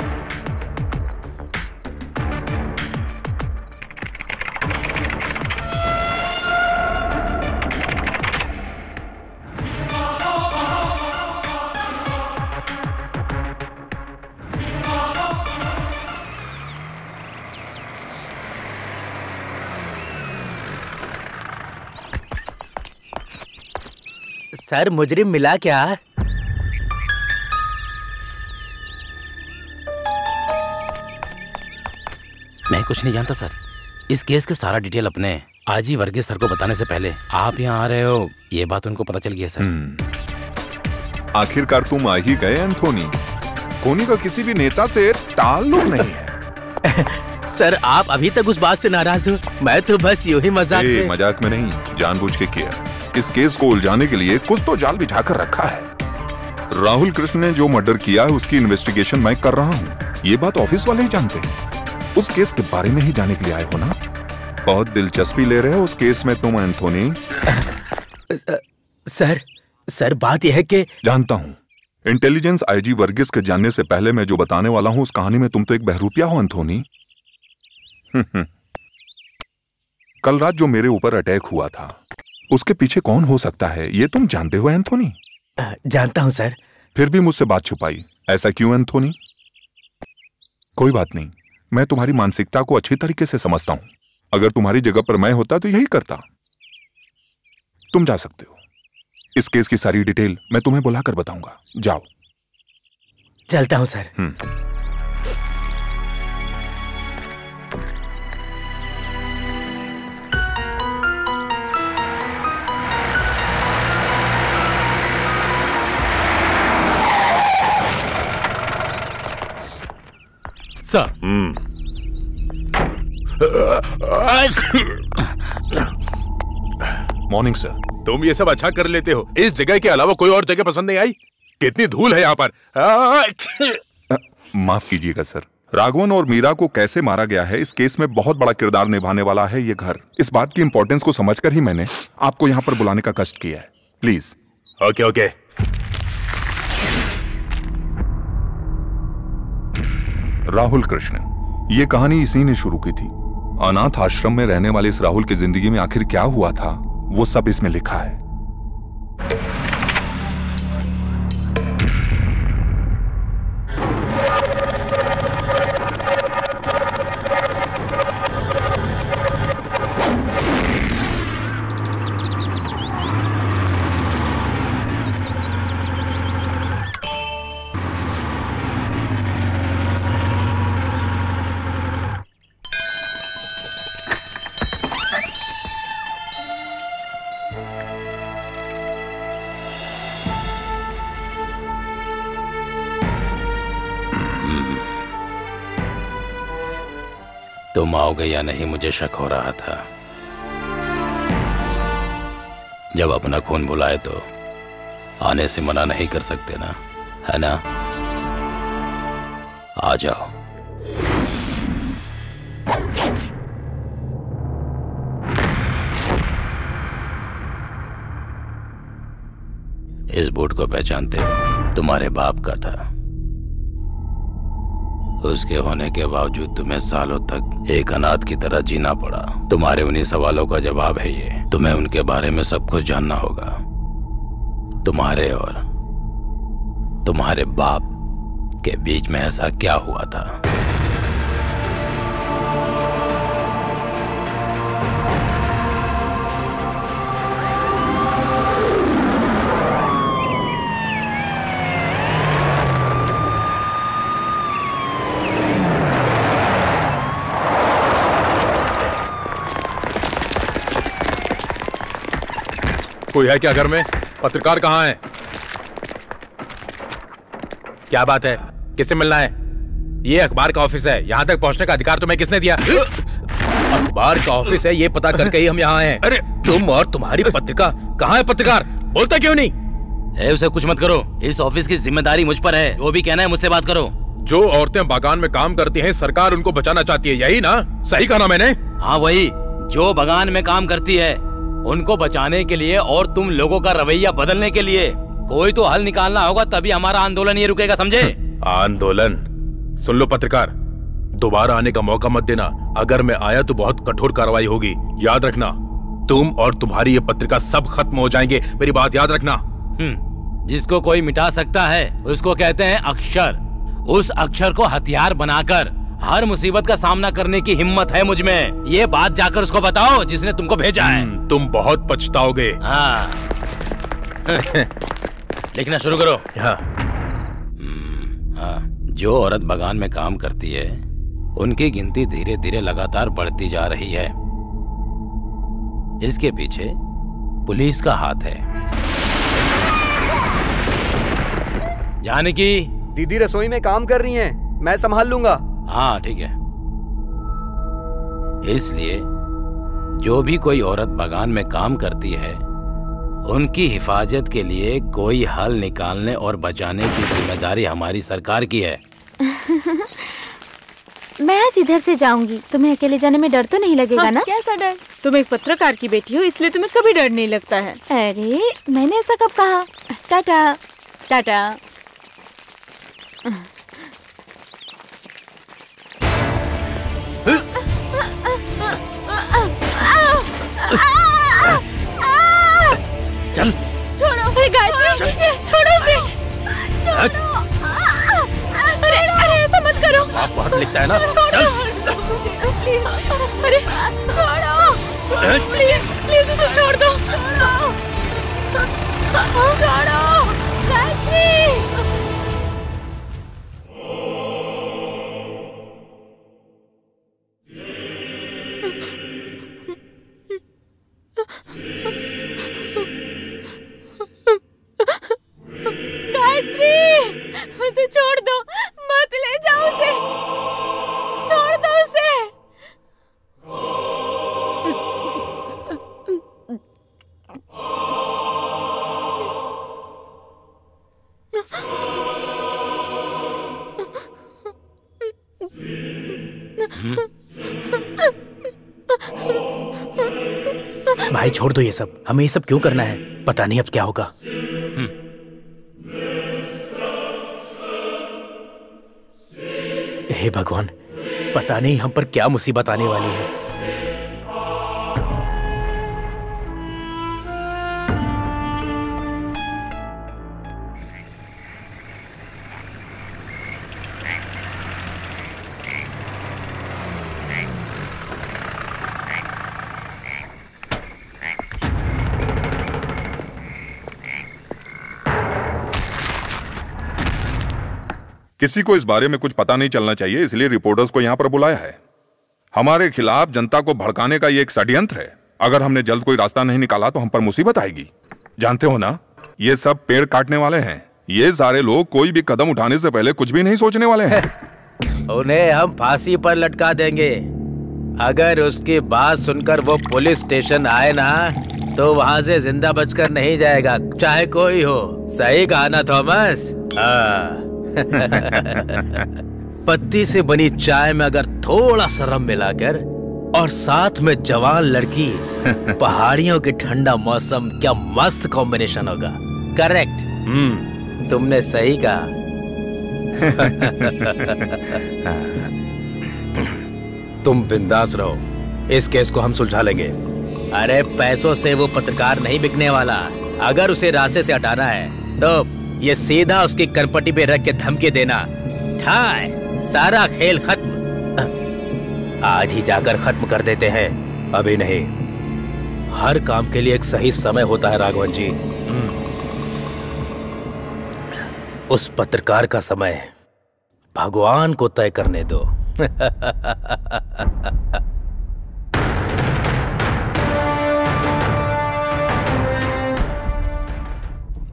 सर मुजरिम मिला क्या? मैं कुछ नहीं जानता सर। इस केस के सारा डिटेल अपने आजी वर्गीस सर को बताने से पहले आप यहाँ आ रहे हो, ये बात उनको पता चल गई है सर। आखिरकार तुम आ ही गए एंथोनी। कोनी का किसी भी नेता से ताल्लुक नहीं है। सर आप अभी तक उस बात से नाराज हो? मैं तो बस यूं ही मजाक में नहीं, जानबूझ के किया। इस केस को उलझाने के लिए कुछ तो जाल बिछाकर रखा है। राहुल कृष्ण ने जो मर्डर किया है उसकी इन्वेस्टिगेशन मैं कर रहा हूँ। ये बात ऑफिस वाले ही जानते हैं। उस केस के बारे में ही जाने के लिए आए हो ना? बहुत दिलचस्पी ले रहे हो उस केस में तुम एंथोनी? सर बात यह है कि जानता हूँ। इंटेलिजेंस आईजी वर्गीस के जानने से पहले मैं जो बताने वाला हूँ उस कहानी में तुम तो एक बहरूपिया हो एंथोनी। कल रात जो मेरे ऊपर अटैक हुआ था उसके पीछे कौन हो सकता है ये तुम जानते हो एंथोनी? जानता हूं सर। फिर भी मुझसे बात छुपाई, ऐसा क्यों एंथोनी? कोई बात नहीं, मैं तुम्हारी मानसिकता को अच्छी तरीके से समझता हूं। अगर तुम्हारी जगह पर मैं होता तो यही करता। तुम जा सकते हो। इस केस की सारी डिटेल मैं तुम्हें बुलाकर बताऊंगा। जाओ। चलता हूं सर। Morning sir. तुम ये सब अच्छा कर लेते हो। इस जगह के अलावा कोई और जगह पसंद नहीं आई? कितनी धूल है यहाँ पर। माफ कीजिएगा सर। राघवन और मीरा को कैसे मारा गया है इस केस में बहुत बड़ा किरदार निभाने वाला है ये घर। इस बात की इंपॉर्टेंस को समझकर ही मैंने आपको यहाँ पर बुलाने का कष्ट किया है। प्लीज। ओके। राहुल कृष्ण, ये कहानी इसी ने शुरू की थी। अनाथ आश्रम में रहने वाले इस राहुल की जिंदगी में आखिर क्या हुआ था वो सब इसमें लिखा है। तुम आओगे या नहीं मुझे शक हो रहा था। जब अपना खून बुलाए तो आने से मना नहीं कर सकते ना, है ना? आ जाओ। इस बूट को पहचानते हो? तुम्हारे बाप का था। उसके होने के बावजूद तुम्हें सालों तक एक अनाथ की तरह जीना पड़ा। तुम्हारे उन्हीं सवालों का जवाब है ये। तुम्हें उनके बारे में सब कुछ जानना होगा। तुम्हारे और तुम्हारे बाप के बीच में ऐसा क्या हुआ था? कोई है क्या घर में? पत्रकार कहाँ है? क्या बात है? किससे मिलना है? ये अखबार का ऑफिस है। यहाँ तक पहुँचने का अधिकार तुम्हें किसने दिया? अखबार का ऑफिस है ये पता करके ही हम यहाँ आए हैं। अरे तुम और तुम्हारी पत्रिका। कहाँ है पत्रकार? बोलता क्यों नहीं? उसे कुछ मत करो, इस ऑफिस की जिम्मेदारी मुझ पर है। वो भी कहना है मुझसे बात करो। जो औरतें बागान में काम करती हैं, सरकार उनको बचाना चाहती है, यही ना? सही कहा ना मैंने? हाँ वही, जो बागान में काम करती है उनको बचाने के लिए और तुम लोगों का रवैया बदलने के लिए कोई तो हल निकालना होगा, तभी हमारा आंदोलन ये रुकेगा, समझे? आंदोलन? सुन लो पत्रकार, दोबारा आने का मौका मत देना। अगर मैं आया तो बहुत कठोर कार्रवाई होगी, याद रखना। तुम और तुम्हारी ये पत्रिका सब खत्म हो जाएंगे, मेरी बात याद रखना। जिसको कोई मिटा सकता है उसको कहते हैं अक्षर। उस अक्षर को हथियार बनाकर हर मुसीबत का सामना करने की हिम्मत है मुझ में। ये बात जाकर उसको बताओ जिसने तुमको भेजा है। तुम बहुत पछताओगे। हाँ। लिखना शुरू करो। हाँ। हाँ। जो औरत बागान में काम करती है उनकी गिनती धीरे धीरे लगातार बढ़ती जा रही है। इसके पीछे पुलिस का हाथ है। जानकी, दीदी रसोई में काम कर रही हैं, मैं संभाल लूंगा। हाँ ठीक है। इसलिए जो भी कोई औरत बागान में काम करती है उनकी हिफाजत के लिए कोई हल निकालने और बचाने की जिम्मेदारी हमारी सरकार की है। मैं आज इधर से जाऊंगी। तुम्हें अकेले जाने में डर तो नहीं लगेगा ना? कैसा डर? तुम एक पत्रकार की बेटी हो, इसलिए तुम्हें कभी डर नहीं लगता है। अरे मैंने ऐसा कब कहा? टाटा। टाटा। चल छोड़ो। अरे गायत्री, छोड़ो इसे। छोड़ो। अरे ऐसा मत करो। आप बहुत लिखता है ना। चल। अरे छोड़ो, प्लीज इसे छोड़ दो। छोड़ो गायत्री। उसे छोड़ दो, मत ले जाओ उसे, छोड़ दो उसे। भाई छोड़ दो ये सब, हमें ये सब क्यों करना है? पता नहीं अब क्या होगा। हे भगवान, पता नहीं हम पर क्या मुसीबत आने वाली है। किसी को इस बारे में कुछ पता नहीं चलना चाहिए, इसलिए रिपोर्टर्स को यहाँ पर बुलाया है। हमारे खिलाफ जनता को भड़काने का ये एक षड्यंत्र है। अगर हमने जल्द कोई रास्ता नहीं निकाला तो हम पर मुसीबत आएगी। जानते हो ना, ये सब पेड़ काटने वाले हैं। ये सारे लोग कोई भी कदम उठाने से पहले कुछ भी नहीं सोचने वाले हैं। उन्हें हम फांसी पर लटका देंगे। अगर उसकी बात सुनकर वो पुलिस स्टेशन आए ना तो वहाँ से जिंदा बचकर नहीं जाएगा, चाहे कोई हो। सही कहा ना थॉमस? पत्ती से बनी चाय में अगर थोड़ा सा रम मिलाकर और साथ में जवान लड़की, पहाड़ियों के ठंडा मौसम, क्या मस्त कॉम्बिनेशन होगा। करेक्ट, तुमने सही कहा। तुम बिंदास रहो, इस केस को हम सुलझा लेंगे। अरे पैसों से वो पत्रकार नहीं बिकने वाला। अगर उसे रास्ते से हटाना है तो ये सीधा उसकी कनपट्टी पे रख के धमकी देना, ठाय, सारा खेल खत्म। आज ही जाकर खत्म कर देते हैं, अभी नहीं। हर काम के लिए एक सही समय होता है राघवन जी। उस पत्रकार का समय भगवान को तय करने दो।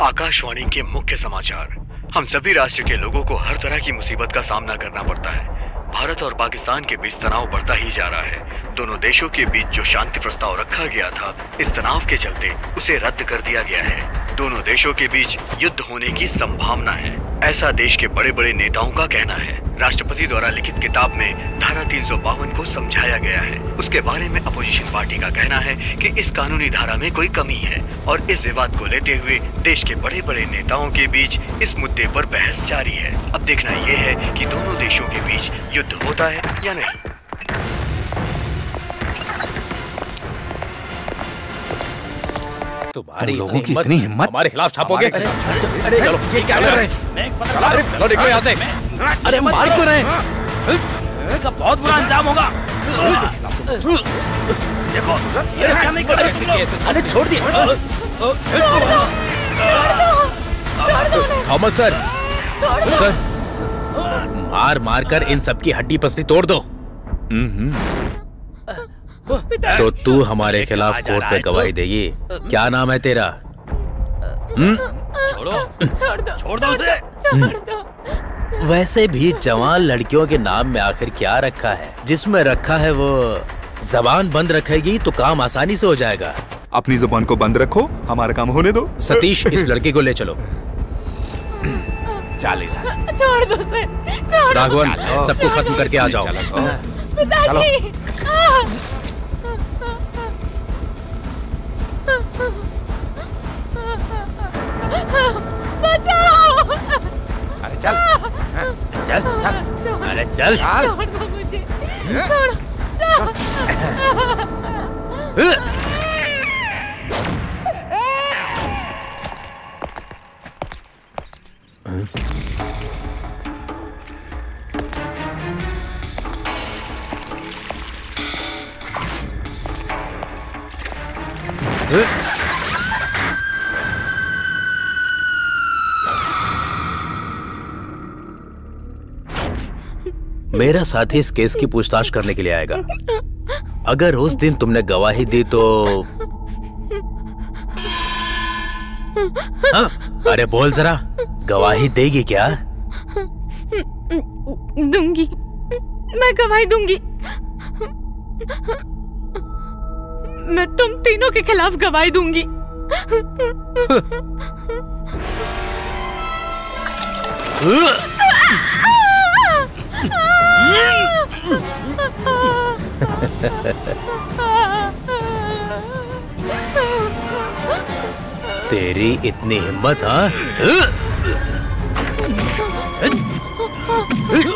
आकाशवाणी के मुख्य समाचार। हम सभी राष्ट्र के लोगों को हर तरह की मुसीबत का सामना करना पड़ता है। भारत और पाकिस्तान के बीच तनाव बढ़ता ही जा रहा है। दोनों देशों के बीच जो शांति प्रस्ताव रखा गया था, इस तनाव के चलते उसे रद्द कर दिया गया है। दोनों देशों के बीच युद्ध होने की संभावना है, ऐसा देश के बड़े बड़े नेताओं का कहना है। राष्ट्रपति द्वारा लिखित किताब में धारा 352 को समझाया गया है। उसके बारे में अपोजिशन पार्टी का कहना है कि इस कानूनी धारा में कोई कमी है और इस विवाद को लेते हुए देश के बड़े बड़े नेताओं के बीच इस मुद्दे पर बहस जारी है। अब देखना यह है कि दोनों देशों के बीच युद्ध होता है या नहीं। तुम्हारी लोगों की इतनी हिम्मत हमारे खिलाफ छापोगे? अरे चलो, ये क्या कर रहे हैं? चलो निकलो यहाँ से। अरे मार क्यों रहे हैं? इसका बहुत बुरा अंजाम होगा। देखो ये क्या नहीं कर रहे? अरे छोड़ दिए। थॉमस सर, सर मार मार कर इन सबकी हड्डी पसली तोड़ दो। तो तू हमारे खिलाफ कोर्ट में गवाही देगी। क्या नाम है तेरा? छोड़ दो उसे। वैसे भी जवान लड़कियों के नाम में आखिर क्या रखा है? जिसमें रखा है वो जबान बंद रखेगी तो काम आसानी से हो जाएगा। अपनी जुबान को बंद रखो, हमारा काम होने दो। सतीश, इस लड़के को ले चलो। चल छोड़ दो उसे, राघवन, सबको खत्म करके आ जाओ। पिताजी। बचाओ। अरे चल चल अरे चल। छोड़ दो मुझे, छोड़ो। मेरा साथी इस केस की पूछताछ करने के लिए आएगा। अगर उस दिन तुमने गवाही दी तो हाँ? अरे बोल जरा, गवाही देगी क्या? दूंगी, मैं गवाही दूंगी। मैं तुम तीनों के खिलाफ गवाही दूंगी। तेरी इतनी हिम्मत? हाँ,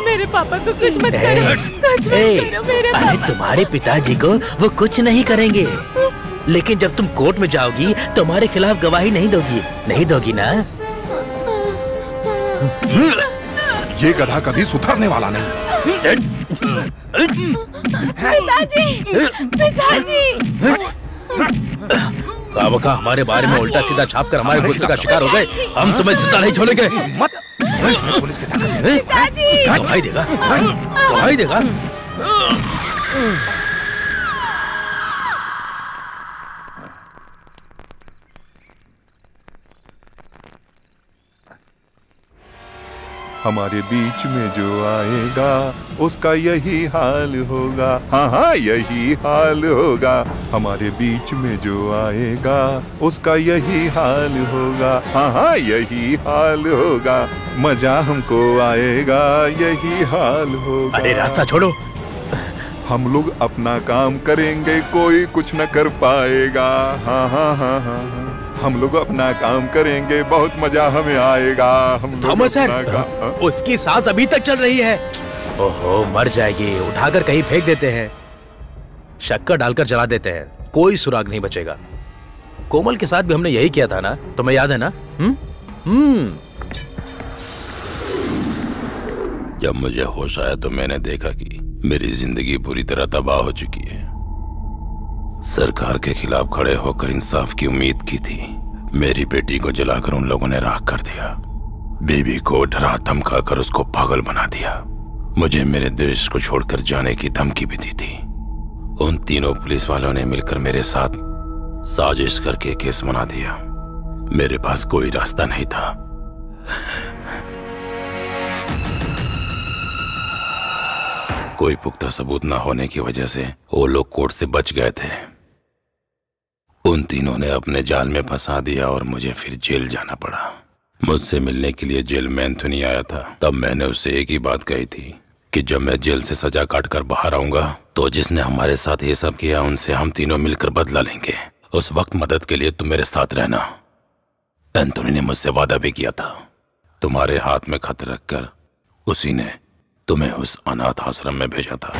मेरे पापा को कुछ मत करो, कुछ मत करो मेरे पापा। अरे तुम्हारे पिताजी को वो कुछ नहीं करेंगे, लेकिन जब तुम कोर्ट में जाओगी तो हमारे खिलाफ गवाही नहीं दोगी ना? ये गधा कभी सुधरने वाला नहीं। पिताजी। काबका हमारे बारे में उल्टा सीधा छाप कर हमारे गुस्से का शिकार हो गए। हम तुम्हें जिंदा नहीं छोड़ेंगे। मत पुलिस की ताकत। गवाही देगा, गवाही देगा। हमारे बीच में जो आएगा उसका यही हाल होगा। हाँ, यही हाल होगा। हमारे बीच में जो आएगा उसका यही हाल होगा। हाँ, यही हाल होगा। मजा हमको आएगा, यही हाल होगा। अरे रास्ता छोड़ो। हम लोग अपना काम करेंगे, कोई कुछ न कर पाएगा। हाँ, हम लोग अपना काम करेंगे, बहुत मजा हमें आएगा। हम थॉमस सर, उसकी सांस अभी तक चल रही है। ओहो, मर जाएगी। उठाकर कहीं फेंक देते हैं, शक्कर डालकर जला देते हैं, कोई सुराग नहीं बचेगा। कोमल के साथ भी हमने यही किया था ना, तुम्हें याद है ना? जब मुझे होश आया तो मैंने देखा कि मेरी जिंदगी पूरी तरह तबाह हो चुकी है। सरकार के खिलाफ खड़े होकर इंसाफ की उम्मीद की थी। मेरी बेटी को जलाकर उन लोगों ने राख कर दिया। बीबी को डरा धमका कर उसको पागल बना दिया। मुझे मेरे देश को छोड़कर जाने की धमकी भी दी थी। उन तीनों पुलिस वालों ने मिलकर मेरे साथ साजिश करके केस बना दिया। मेरे पास कोई रास्ता नहीं था। कोई पुख्ता सबूत न होने की वजह से वो लोग कोर्ट से बच गए थे। उन तीनों ने अपने जाल में फंसा दिया और मुझे फिर जेल जाना पड़ा। मुझसे मिलने के लिए जेल में एंथोनी आया था। तब मैंने उससे एक ही बात कही थी कि जब मैं जेल से सजा काट कर बाहर आऊंगा तो जिसने हमारे साथ ये सब किया उनसे हम तीनों मिलकर बदला लेंगे। उस वक्त मदद के लिए तुम मेरे साथ रहना। एंथोनी ने मुझसे वादा भी किया था। तुम्हारे हाथ में खत रखकर उसी ने तुम्हें उस अनाथ आश्रम में भेजा था।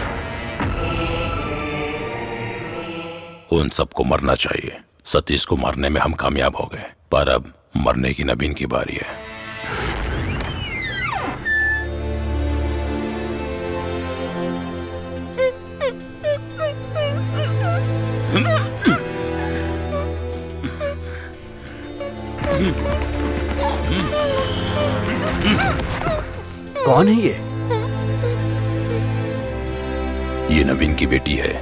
उन सबको मरना चाहिए। सतीश को मारने में हम कामयाब हो गए, पर अब मरने की नवीन की बारी है। कौन है ये? ये नवीन की बेटी है।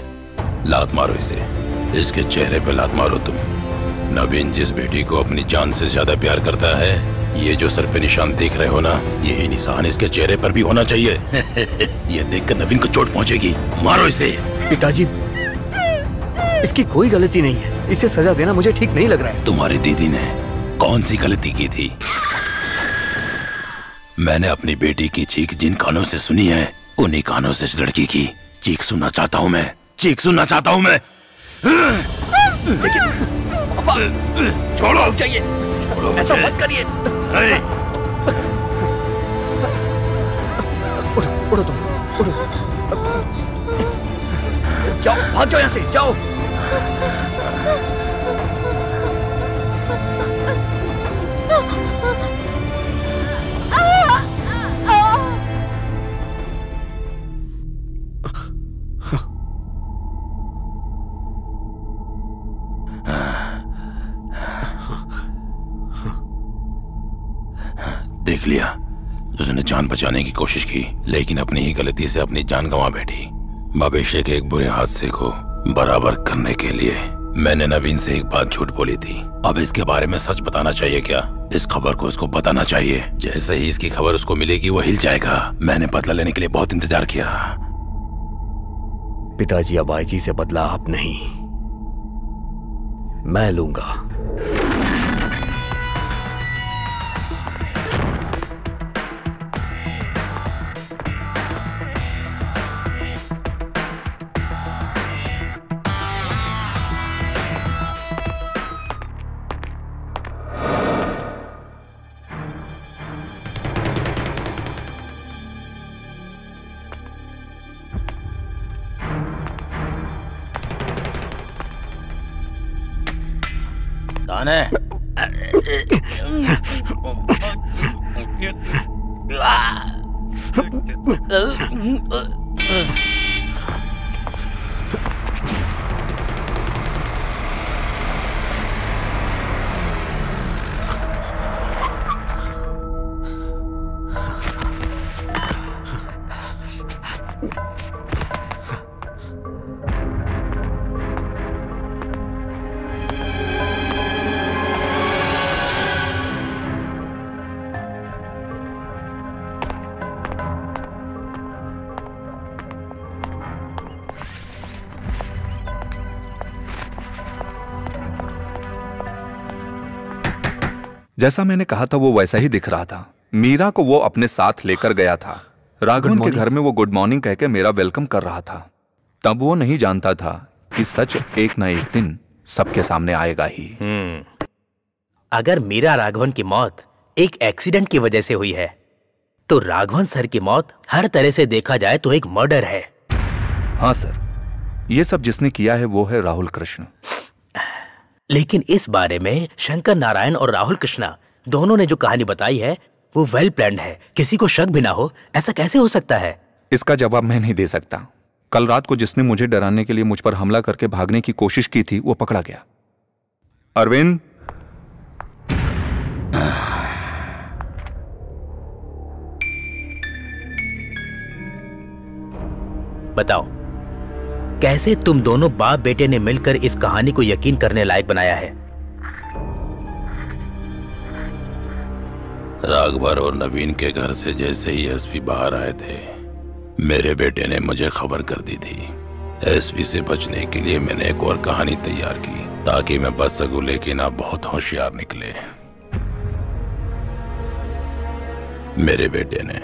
लात मारो इसे। इसके चेहरे पे लात मारो तुम। नवीन जिस बेटी को अपनी जान से ज्यादा प्यार करता है, ये जो सर पे निशान देख रहे हो ना, यही निशान इसके चेहरे पर भी होना चाहिए। ये देखकर नवीन को चोट पहुंचेगी। मारो इसे। पिताजी, इसकी कोई गलती नहीं है। इसे सजा देना मुझे ठीक नहीं लग रहा है। तुम्हारी दीदी ने कौन सी गलती की थी? मैंने अपनी बेटी की चीख जिन कानों से सुनी है, उन्हीं कानों से इस लड़की की चीख सुनना चाहता हूँ मैं। चीख सुनना चाहता हूँ मैं। लेकिन छोड़ो। चाहिए, ऐसा मत करिए। उड़ो तुम, उड़ो। जाओ, भाग जाओ यहाँ से, जाओ। देख लिया, उसने जान बचाने की कोशिश की, लेकिन अपनी ही गलती से अपनी जान गंवा बैठी। भविष्य के एक बुरे हादसे को बराबर करने के लिए मैंने नवीन से एक बात झूठ बोली थी। अब इसके बारे में सच बताना चाहिए क्या? इस खबर को उसको बताना चाहिए। जैसे ही इसकी खबर उसको मिलेगी वो हिल जाएगा। मैंने बदला लेने के लिए बहुत इंतजार किया। पिताजी, अब आईजी से बदला आप नहीं, मैं लूंगा। कौन है? जैसा मैंने कहा था वो वैसा ही दिख रहा था। मीरा को वो अपने साथ लेकर गया था। राघवन के घर में वो गुड मॉर्निंग कहकर मेरा वेलकम कर रहा था। तब वो नहीं जानता था कि सच एक न एक दिन सबके सामने आएगा ही। अगर मीरा राघवन की मौत एक एक्सीडेंट की वजह से हुई है, तो राघवन सर की मौत हर तरह से देखा जाए तो एक मर्डर है। हाँ सर, ये सब जिसने किया है वो है राहुल कृष्ण। लेकिन इस बारे में शंकर नारायण और राहुल कृष्णा दोनों ने जो कहानी बताई है वो वेल प्लान्ड है। किसी को शक भी ना हो, ऐसा कैसे हो सकता है? इसका जवाब मैं नहीं दे सकता। कल रात को जिसने मुझे डराने के लिए मुझ पर हमला करके भागने की कोशिश की थी वो पकड़ा गया। अरविंद, बताओ, कैसे तुम दोनों बाप बेटे ने मिलकर इस कहानी को यकीन करने लायक बनाया है? राघवर और नवीन के घर से जैसे ही एसपी बाहर आए थे, मेरे बेटे ने मुझे खबर कर दी थी। एसपी से बचने के लिए मैंने एक और कहानी तैयार की। ताकि मैं बच सकूं, लेकिन आप बहुत होशियार निकले। मेरे बेटे ने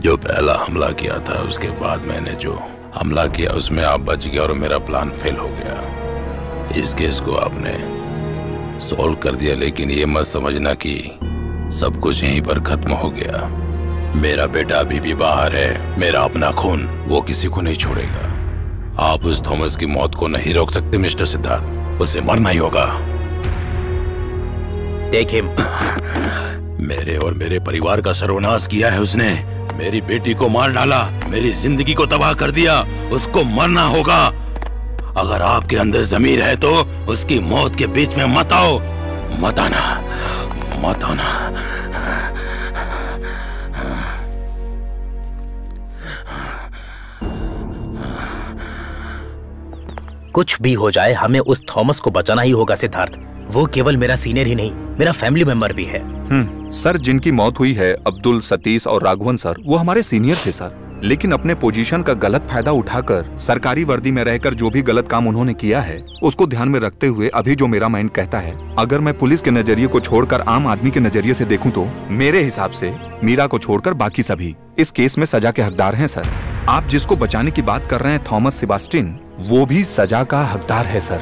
जो पहला हमला किया था, उसके बाद मैंने जो हमला किया उसमें आप बच गए और मेरा प्लान फेल हो गया। इस केस को आपने सॉल्व कर दिया, लेकिन ये मत समझना कि सब कुछ यहीं पर खत्म हो गया। मेरा बेटा अभी भी बाहर है। मेरा अपना खून वो किसी को नहीं छोड़ेगा। आप उस थॉमस की मौत को नहीं रोक सकते मिस्टर सिद्धार्थ, उसे मरना ही होगा। Take him. मेरे और मेरे परिवार का सर्वनाश किया है उसने। मेरी बेटी को मार डाला, मेरी जिंदगी को तबाह कर दिया। उसको मरना होगा। अगर आपके अंदर ज़मीर है तो उसकी मौत के बीच में मत आओ। मत आना, मत आना। कुछ भी हो जाए, हमें उस थॉमस को बचाना ही होगा सिद्धार्थ। वो केवल मेरा सीनियर ही नहीं, मेरा फैमिली मेंबर भी है। सर, जिनकी मौत हुई है, अब्दुल, सतीश और राघवन सर, वो हमारे सीनियर थे सर। लेकिन अपने पोजीशन का गलत फायदा उठाकर सरकारी वर्दी में रहकर जो भी गलत काम उन्होंने किया है, उसको ध्यान में रखते हुए अभी जो मेरा माइंड कहता है, अगर मैं पुलिस के नजरिए को छोड़कर आम आदमी के नजरिए से देखूं तो मेरे हिसाब से मीरा को छोड़कर बाकी सभी इस केस में सजा के हकदार हैं सर। आप जिसको बचाने की बात कर रहे हैं, थॉमस सेबास्टियन, वो भी सजा का हकदार है सर।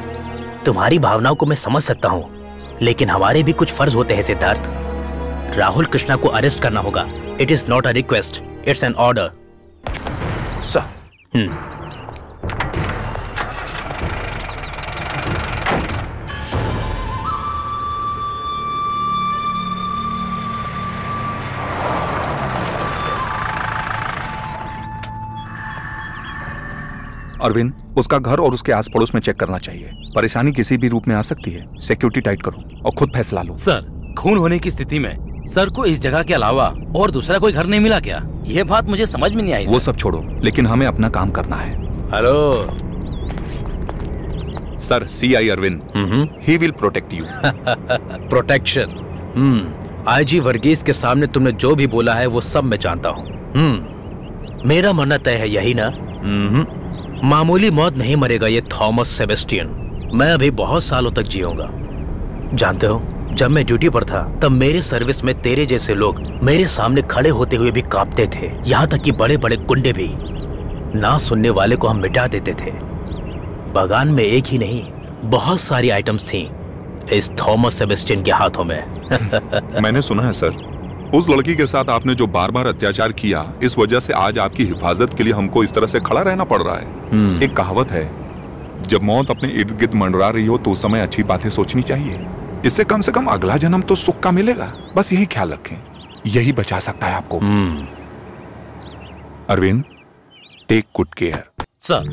तुम्हारी भावनाओं को मैं समझ सकता हूँ, लेकिन हमारे भी कुछ फर्ज होते हैं सिद्धार्थ। राहुल कृष्णा को अरेस्ट करना होगा। It is not a request, it's an order. Arvind, उसका घर और उसके आस पड़ोस में चेक करना चाहिए। परेशानी किसी भी रूप में आ सकती है। सिक्योरिटी टाइट करो और खुद फैसला लो। सर, खून होने की स्थिति में सर को इस जगह के अलावा और दूसरा कोई घर नहीं मिला क्या? यह बात मुझे समझ में नहीं आई। वो सब छोड़ो, लेकिन हमें अपना काम करना है। Hello sir, CI Arvind, he will protect you. Protection. IG Varghese के सामने तुमने जो भी बोला है वो सब मैं जानता हूँ। मेरा मरना तय है, यही ना? मामूली मौत नहीं मरेगा ये थॉमस सेबेस्टियन। मैं अभी बहुत सालों तक जीऊंगा। जानते हो, जब मैं ड्यूटी पर था तब मेरे सर्विस में तेरे जैसे लोग मेरे सामने खड़े होते हुए भी कांपते थे। यहाँ तक कि बड़े बड़े गुंडे भी। ना सुनने वाले को हम मिटा देते थे। बागान में एक ही नहीं, बहुत सारी आइटम्स थी इस थॉमस सेबेस्टियन के हाथों में। मैंने सुना है सर, उस लड़की के साथ आपने जो बार बार अत्याचार किया, इस वजह से आज आपकी हिफाजत के लिए हमको इस तरह से खड़ा रहना पड़ रहा है। एक कहावत है, जब मौत अपने इर्द गिर्द मंडरा रही हो तो उस समय अच्छी बातें सोचनी चाहिए। इससे कम से कम अगला जन्म तो सुख का मिलेगा। बस यही ख्याल रखें, यही बचा सकता है आपको। Arvind, take good care. Sir,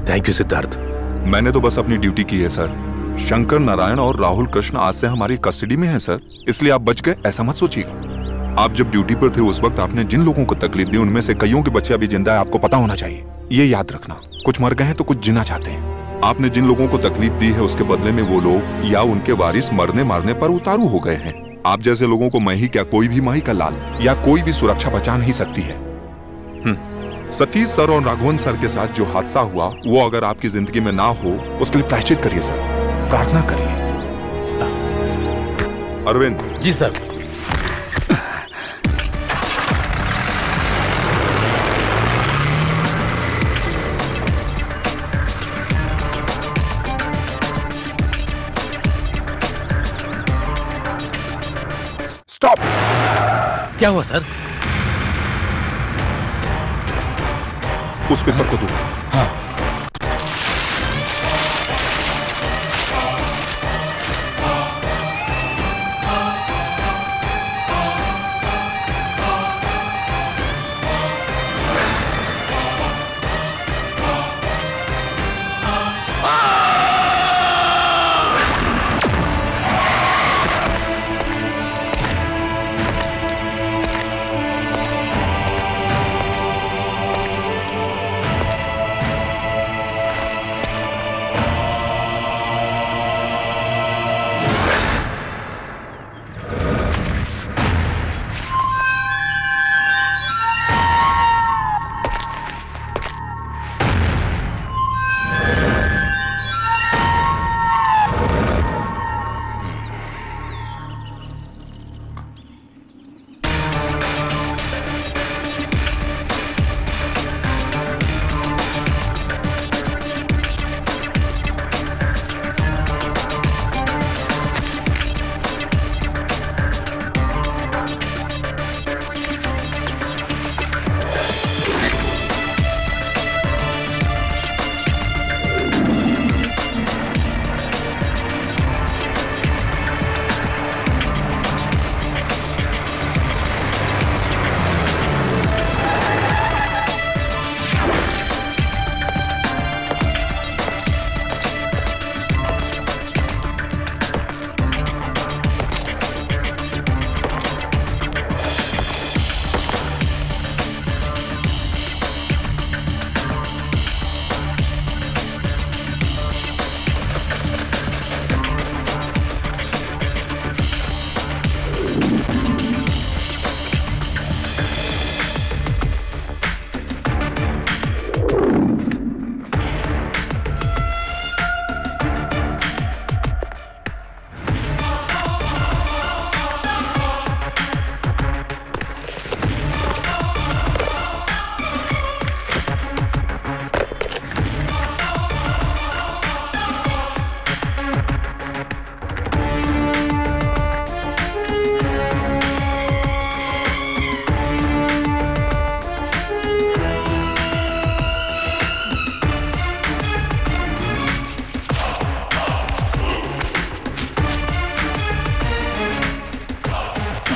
thank you Siddharth. मैंने तो बस अपनी ड्यूटी की है सर। शंकर नारायण और राहुल कृष्ण आज से हमारी कस्टडी में है सर, इसलिए आप बच गए ऐसा मत सोचिएगा। आप जब ड्यूटी पर थे उस वक्त आपने जिन लोगों को तकलीफ दी उनमें से कईयों के बच्चे अभी जिंदा है, आपको पता होना चाहिए। ये याद रखना, कुछ मर गए हैं तो कुछ जीना चाहते हैं। आपने जिन लोगों को तकलीफ दी है उसके बदले में वो लोग या उनके वारिस मरने मारने पर उतारू हो गए हैं। आप जैसे लोगों को मैं ही क्या, कोई भी माही का लाल या कोई भी सुरक्षा बचा नहीं सकती है। सतीश सर और राघवन सर के साथ जो हादसा हुआ वो अगर आपकी जिंदगी में ना हो उसके लिए प्रायश्चित करिए सर, प्रार्थना करिए। अरविंद। जी सर। स्टॉप। क्या हुआ सर? उस पेपर को दो। हाँ।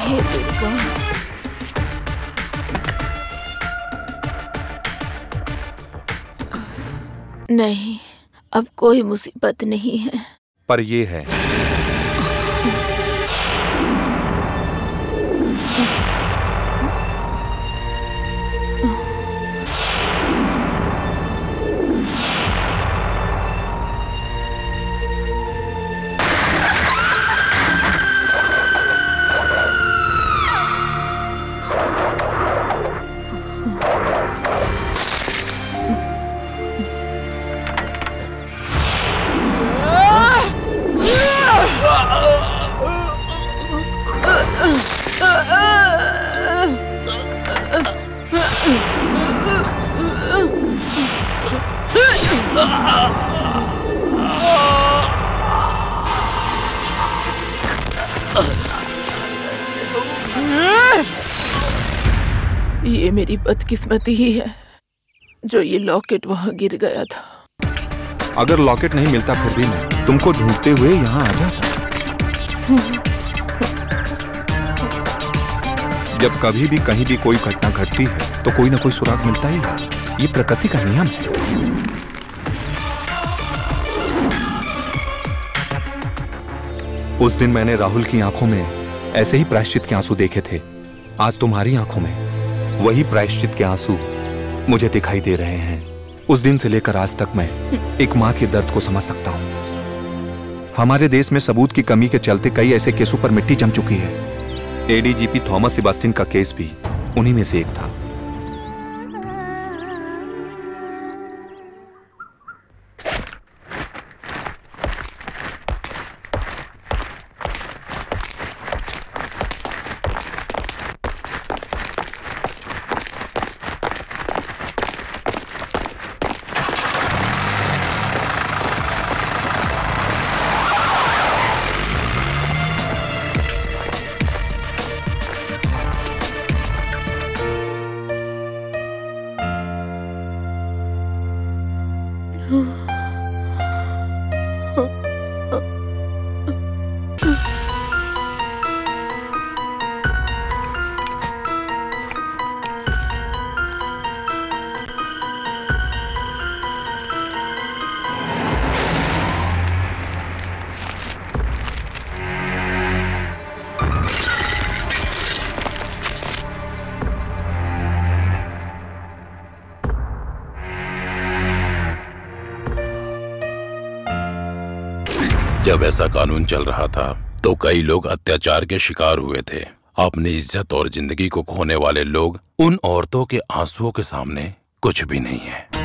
हे दुर्गा। नहीं, अब कोई मुसीबत नहीं है। पर ये है, ये मेरी बदकिस्मती ही है जो ये लॉकेट वहां गिर गया था। अगर लॉकेट नहीं मिलता फिर भी मैं तुमको ढूंढते हुए यहाँ आ जाता। जब कभी भी कहीं भी कोई घटना घटती है तो कोई ना कोई सुराग मिलता ही है। ये प्रकृति का नियम है। उस दिन मैंने राहुल की आंखों में ऐसे ही प्रायश्चित के आंसू देखे थे। आज तुम्हारी आंखों में वही प्रायश्चित के आंसू मुझे दिखाई दे रहे हैं। उस दिन से लेकर आज तक मैं एक मां के दर्द को समझ सकता हूं। हमारे देश में सबूत की कमी के चलते कई ऐसे केसों पर मिट्टी जम चुकी है। एडीजीपी थॉमस सेबास्टियन का केस भी उन्हीं में से एक था। जब ऐसा कानून चल रहा था तो कई लोग अत्याचार के शिकार हुए थे। अपनी इज्जत और जिंदगी को खोने वाले लोग उन औरतों के आंसुओं के सामने कुछ भी नहीं है।